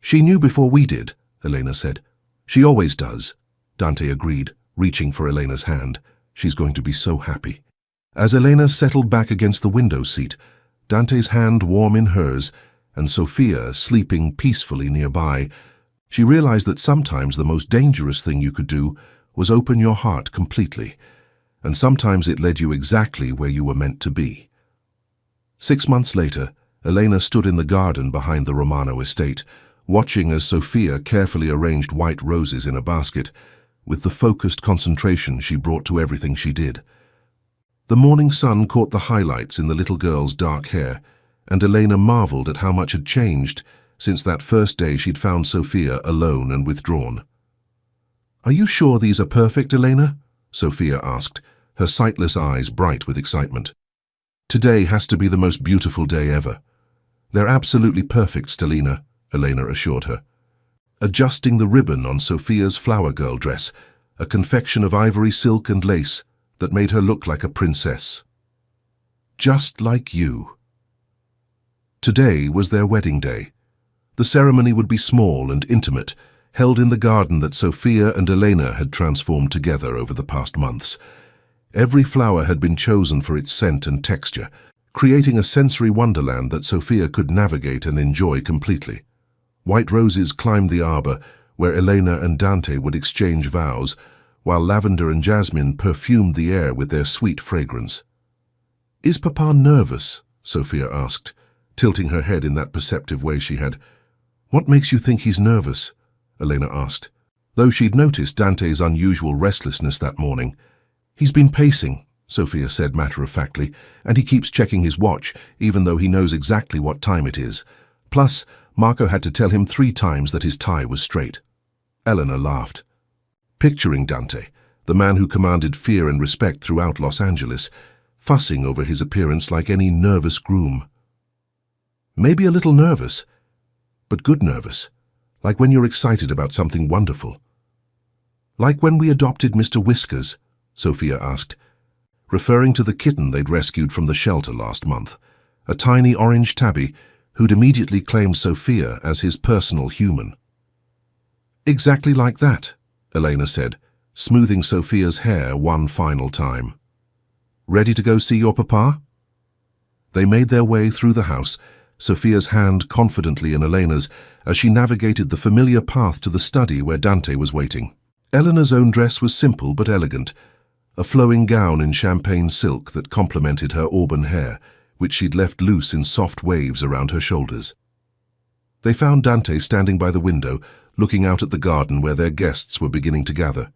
"She knew before we did," Elena said. "She always does," Dante agreed, reaching for Elena's hand. "She's going to be so happy." As Elena settled back against the window seat, Dante's hand warm in hers, and Sophia sleeping peacefully nearby, she realized that sometimes the most dangerous thing you could do was open your heart completely, and sometimes it led you exactly where you were meant to be. 6 months later, Elena stood in the garden behind the Romano estate, watching as Sophia carefully arranged white roses in a basket, with the focused concentration she brought to everything she did. The morning sun caught the highlights in the little girl's dark hair, and Elena marveled at how much had changed since that first day she'd found Sophia alone and withdrawn. "Are you sure these are perfect, Elena?" Sophia asked, her sightless eyes bright with excitement. "Today has to be the most beautiful day ever." "They're absolutely perfect, Stelina," Elena assured her. Adjusting the ribbon on Sophia's flower girl dress, a confection of ivory silk and lace that made her look like a princess. "Just like you." Today was their wedding day. The ceremony would be small and intimate, held in the garden that Sophia and Elena had transformed together over the past months. Every flower had been chosen for its scent and texture, creating a sensory wonderland that Sophia could navigate and enjoy completely. White roses climbed the arbor, where Elena and Dante would exchange vows, while lavender and jasmine perfumed the air with their sweet fragrance. "Is Papa nervous?" Sophia asked, tilting her head in that perceptive way she had. "What makes you think he's nervous?" Elena asked, though she'd noticed Dante's unusual restlessness that morning. "He's been pacing," Sophia said matter-of-factly, "and he keeps checking his watch, even though he knows exactly what time it is. Plus, Marco had to tell him 3 times that his tie was straight." Eleanor laughed. Picturing Dante, the man who commanded fear and respect throughout Los Angeles, fussing over his appearance like any nervous groom. Maybe a little nervous, but good nervous, like when you're excited about something wonderful. "Like when we adopted Mr. Whiskers?" Sophia asked, referring to the kitten they'd rescued from the shelter last month, a tiny orange tabby who'd immediately claimed Sophia as his personal human. "Exactly like that," Elena said, smoothing Sophia's hair one final time. "Ready to go see your papa?" They made their way through the house, Sophia's hand confidently in Elena's as she navigated the familiar path to the study where Dante was waiting. Elena's own dress was simple but elegant, a flowing gown in champagne silk that complemented her auburn hair, which she'd left loose in soft waves around her shoulders. They found Dante standing by the window, looking out at the garden where their guests were beginning to gather.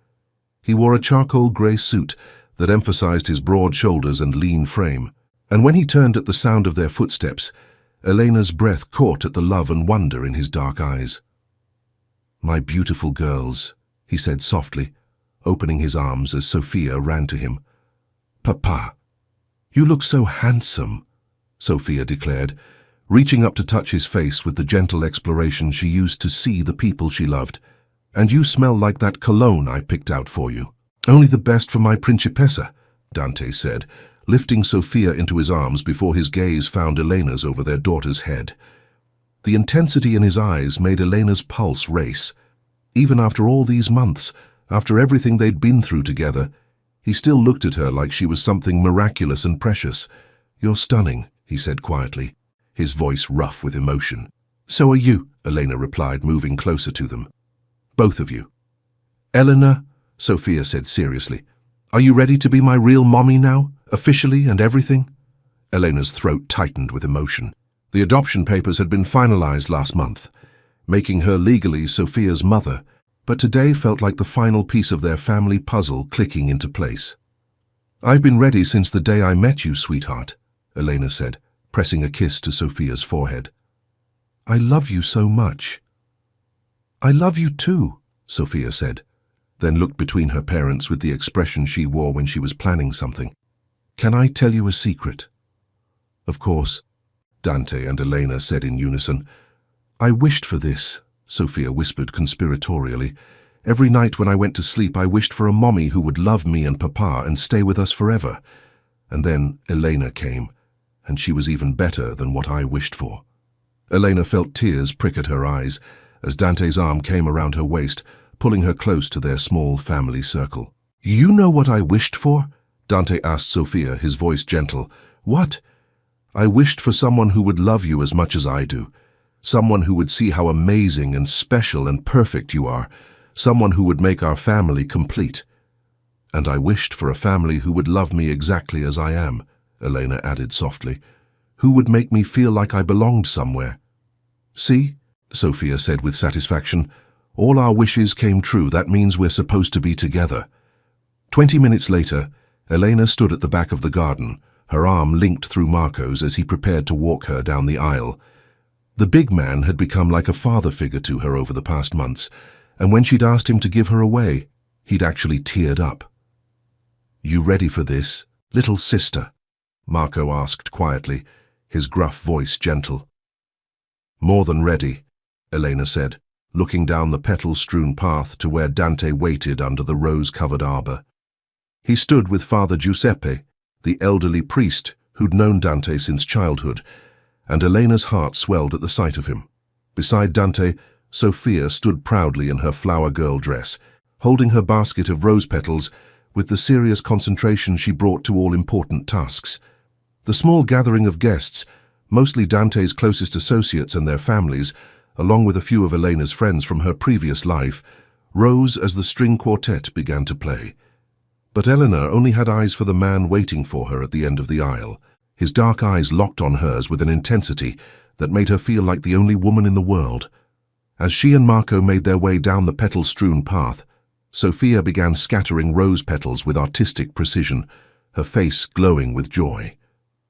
He wore a charcoal grey suit that emphasized his broad shoulders and lean frame, and when he turned at the sound of their footsteps, Elena's breath caught at the love and wonder in his dark eyes. "My beautiful girls," he said softly, opening his arms as Sophia ran to him. "Papa, you look so handsome," Sophia declared, reaching up to touch his face with the gentle exploration she used to see the people she loved. "And you smell like that cologne I picked out for you." "Only the best for my principessa," Dante said, lifting Sophia into his arms before his gaze found Elena's over their daughter's head. The intensity in his eyes made Elena's pulse race. Even after all these months, after everything they'd been through together, he still looked at her like she was something miraculous and precious. "You're stunning," he said quietly, his voice rough with emotion. "So are you," Elena replied, moving closer to them. "Both of you." "Eleanor," Sophia said seriously, "are you ready to be my real mommy now, officially and everything?" Elena's throat tightened with emotion. The adoption papers had been finalized last month, making her legally Sophia's mother, but today felt like the final piece of their family puzzle clicking into place. "I've been ready since the day I met you, sweetheart," Elena said, pressing a kiss to Sophia's forehead. "I love you so much." "I love you too," Sophia said, then looked between her parents with the expression she wore when she was planning something. "Can I tell you a secret?" "Of course," Dante and Elena said in unison. "I wished for this," Sophia whispered conspiratorially. "Every night when I went to sleep I wished for a mommy who would love me and Papa and stay with us forever. And then Elena came, and she was even better than what I wished for." Elena felt tears prick at her eyes as Dante's arm came around her waist, pulling her close to their small family circle. "You know what I wished for?" Dante asked Sophia, his voice gentle. "What?" "I wished for someone who would love you as much as I do. Someone who would see how amazing and special and perfect you are. Someone who would make our family complete." "And I wished for a family who would love me exactly as I am," Elena added softly. "Who would make me feel like I belonged somewhere." "See," Sophia said with satisfaction, "all our wishes came true. That means we're supposed to be together." 20 minutes later, Elena stood at the back of the garden, her arm linked through Marco's as he prepared to walk her down the aisle. The big man had become like a father figure to her over the past months, and when she'd asked him to give her away, he'd actually teared up. "You ready for this, little sister?" Marco asked quietly, his gruff voice gentle. "More than ready," Elena said, looking down the petal-strewn path to where Dante waited under the rose-covered arbor. He stood with Father Giuseppe, the elderly priest who'd known Dante since childhood, and Elena's heart swelled at the sight of him. Beside Dante, Sophia stood proudly in her flower girl dress, holding her basket of rose petals with the serious concentration she brought to all important tasks. The small gathering of guests, mostly Dante's closest associates and their families, along with a few of Elena's friends from her previous life, rose as the string quartet began to play. But Eleanor only had eyes for the man waiting for her at the end of the aisle, his dark eyes locked on hers with an intensity that made her feel like the only woman in the world. As she and Marco made their way down the petal-strewn path, Sophia began scattering rose petals with artistic precision, her face glowing with joy.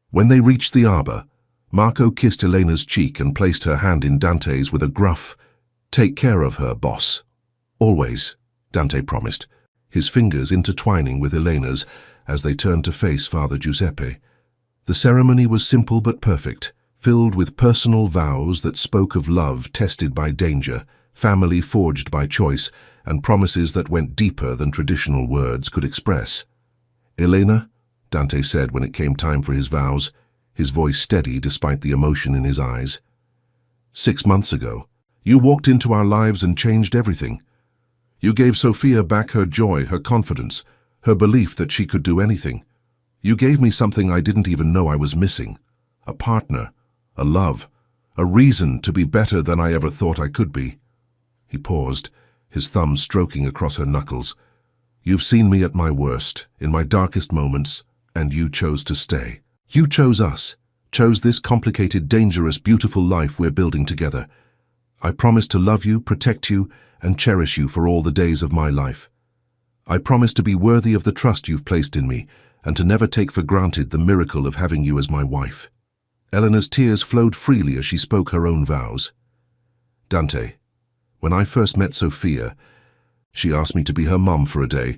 When they reached the arbor, Marco kissed Elena's cheek and placed her hand in Dante's with a gruff, "Take care of her, boss." "Always," Dante promised, his fingers intertwining with Elena's as they turned to face Father Giuseppe. The ceremony was simple but perfect, filled with personal vows that spoke of love tested by danger, family forged by choice, and promises that went deeper than traditional words could express. "Elena," Dante said when it came time for his vows, his voice steady despite the emotion in his eyes, 6 months ago, you walked into our lives and changed everything. You gave Sophia back her joy, her confidence, her belief that she could do anything. You gave me something I didn't even know I was missing. A partner, a love, a reason to be better than I ever thought I could be. He paused, his thumb stroking across her knuckles. You've seen me at my worst, in my darkest moments, and you chose to stay. You chose us, chose this complicated, dangerous, beautiful life we're building together. I promise to love you, protect you, and cherish you for all the days of my life. I promise to be worthy of the trust you've placed in me, and to never take for granted the miracle of having you as my wife. Eleanor's tears flowed freely as she spoke her own vows. Dante, when I first met Sophia, she asked me to be her mum for a day.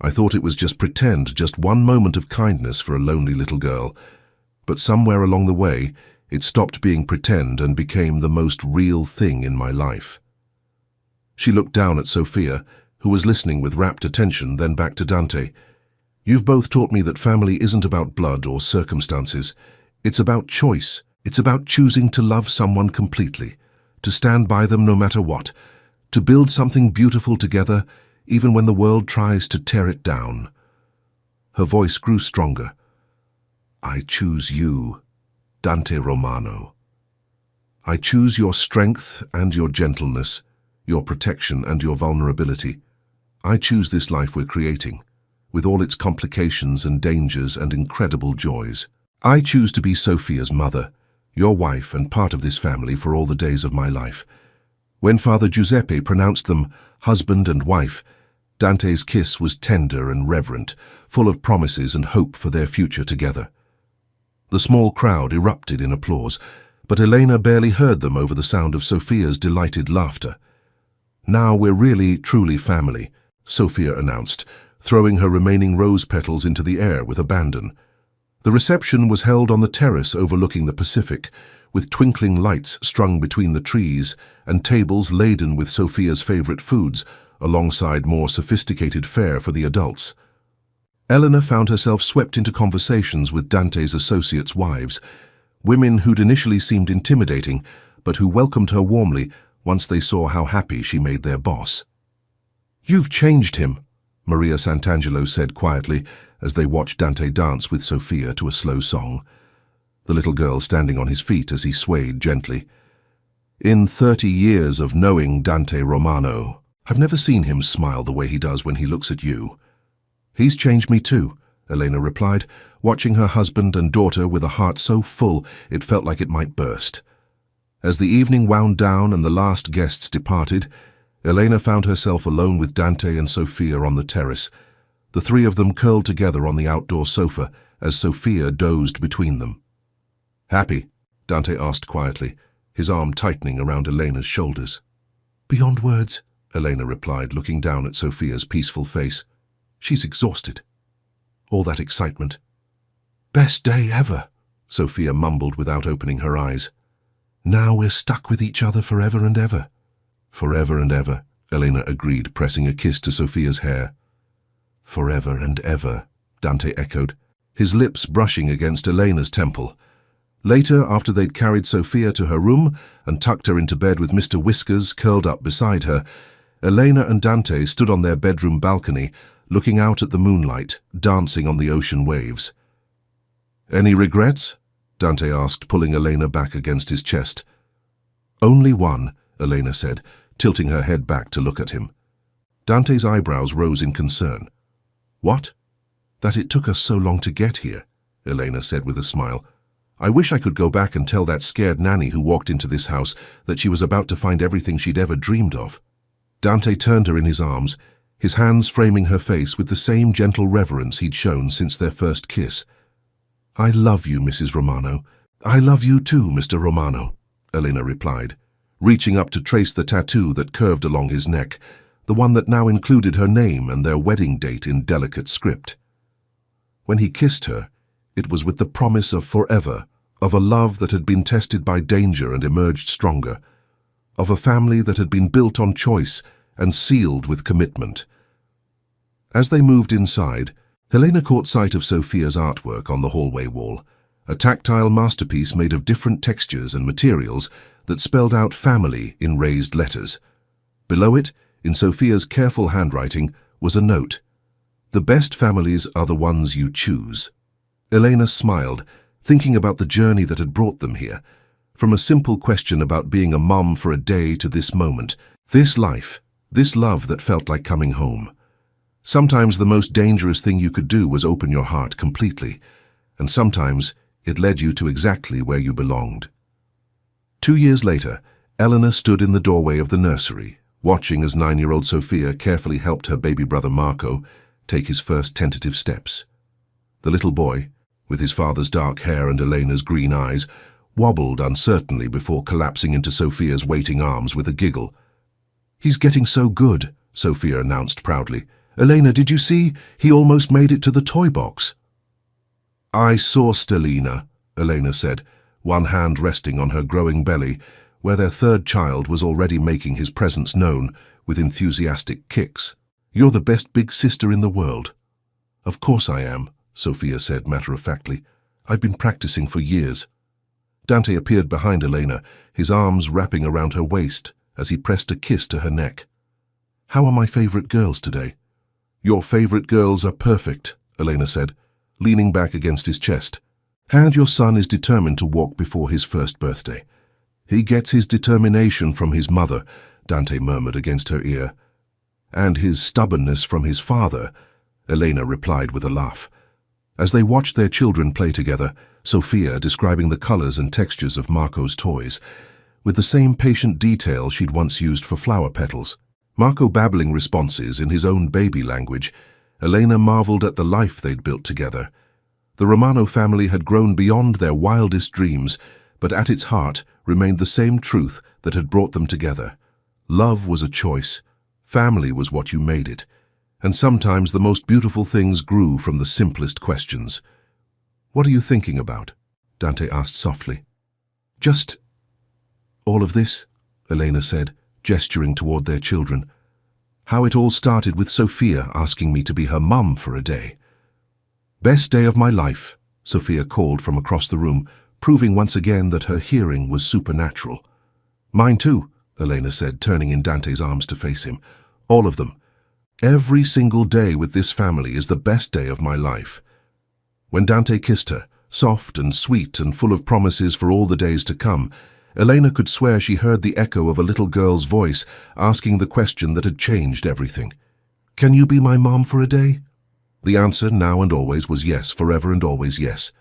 I thought it was just pretend, just one moment of kindness for a lonely little girl. But somewhere along the way, it stopped being pretend and became the most real thing in my life. She looked down at Sophia, who was listening with rapt attention, then back to Dante. You've both taught me that family isn't about blood or circumstances. It's about choice. It's about choosing to love someone completely, to stand by them no matter what, to build something beautiful together, even when the world tries to tear it down. Her voice grew stronger. I choose you, Dante Romano. I choose your strength and your gentleness, your protection and your vulnerability. I choose this life we're creating, with all its complications and dangers and incredible joys. I choose to be Sophia's mother, your wife and part of this family for all the days of my life. When Father Giuseppe pronounced them husband and wife, Dante's kiss was tender and reverent, full of promises and hope for their future together. The small crowd erupted in applause, but Elena barely heard them over the sound of Sophia's delighted laughter. Now we're really, truly family, Sophia announced, throwing her remaining rose petals into the air with abandon. The reception was held on the terrace overlooking the Pacific, with twinkling lights strung between the trees and tables laden with Sophia's favorite foods, alongside more sophisticated fare for the adults. Eleanor found herself swept into conversations with Dante's associates' wives, women who'd initially seemed intimidating, but who welcomed her warmly once they saw how happy she made their boss. You've changed him, Maria Sant'Angelo said quietly as they watched Dante dance with Sophia to a slow song, the little girl standing on his feet as he swayed gently. In 30 years of knowing Dante Romano, I've never seen him smile the way he does when he looks at you. He's changed me too, Elena replied, watching her husband and daughter with a heart so full it felt like it might burst. As the evening wound down and the last guests departed, Elena found herself alone with Dante and Sophia on the terrace, the three of them curled together on the outdoor sofa as Sophia dozed between them. Happy? Dante asked quietly, his arm tightening around Elena's shoulders. Beyond words, Elena replied, looking down at Sophia's peaceful face. She's exhausted. All that excitement. Best day ever, Sophia mumbled without opening her eyes. Now we're stuck with each other forever and ever. Forever and ever, Elena agreed, pressing a kiss to Sophia's hair. Forever and ever, Dante echoed, his lips brushing against Elena's temple. Later, after they'd carried Sophia to her room and tucked her into bed with Mr. Whiskers curled up beside her, Elena and Dante stood on their bedroom balcony, looking out at the moonlight, dancing on the ocean waves. Any regrets? Dante asked, pulling Elena back against his chest. Only one, Elena said, tilting her head back to look at him. Dante's eyebrows rose in concern. What? That it took us so long to get here, Elena said with a smile. I wish I could go back and tell that scared nanny who walked into this house that she was about to find everything she'd ever dreamed of. Dante turned her in his arms, his hands framing her face with the same gentle reverence he'd shown since their first kiss. I love you, Mrs. Romano. I love you too, Mr. Romano, Elena replied, reaching up to trace the tattoo that curved along his neck, the one that now included her name and their wedding date in delicate script. When he kissed her, it was with the promise of forever, of a love that had been tested by danger and emerged stronger, of a family that had been built on choice and sealed with commitment. As they moved inside, Helena caught sight of Sophia's artwork on the hallway wall, a tactile masterpiece made of different textures and materials that spelled out family in raised letters. Below it, in Sophia's careful handwriting, was a note. "The best families are the ones you choose." Elena smiled, thinking about the journey that had brought them here. From a simple question about being a mum for a day to this moment, this life, this love that felt like coming home. Sometimes the most dangerous thing you could do was open your heart completely, and sometimes it led you to exactly where you belonged. 2 years later, Eleanor stood in the doorway of the nursery, watching as 9-year-old Sophia carefully helped her baby brother Marco take his first tentative steps. The little boy, with his father's dark hair and Elena's green eyes, wobbled uncertainly before collapsing into Sophia's waiting arms with a giggle. "He's getting so good," Sophia announced proudly. "Elena, did you see? He almost made it to the toy box." "I saw Stelina," Elena said, one hand resting on her growing belly, where their third child was already making his presence known with enthusiastic kicks. "You're the best big sister in the world." "Of course I am," Sophia said matter-of-factly. "I've been practicing for years." Dante appeared behind Elena, his arms wrapping around her waist as he pressed a kiss to her neck. "How are my favorite girls today?" "Your favorite girls are perfect," Elena said, leaning back against his chest. "And your son is determined to walk before his first birthday." "He gets his determination from his mother," Dante murmured against her ear. "And his stubbornness from his father," Elena replied with a laugh. As they watched their children play together, Sophia describing the colors and textures of Marco's toys, with the same patient detail she'd once used for flower petals. Marco babbling responses in his own baby language, Elena marveled at the life they'd built together. The Romano family had grown beyond their wildest dreams, but at its heart remained the same truth that had brought them together. Love was a choice. Family was what you made it. And sometimes the most beautiful things grew from the simplest questions. "What are you thinking about?" Dante asked softly. "Just all of this," Elena said, gesturing toward their children. "How it all started with Sophia asking me to be her mum for a day." "Best day of my life," Sophia called from across the room, proving once again that her hearing was supernatural. "Mine too," Elena said, turning in Dante's arms to face him. "All of them. Every single day with this family is the best day of my life." When Dante kissed her, soft and sweet and full of promises for all the days to come, Elena could swear she heard the echo of a little girl's voice asking the question that had changed everything. "Can you be my mom for a day?" The answer now and always was yes, forever and always yes.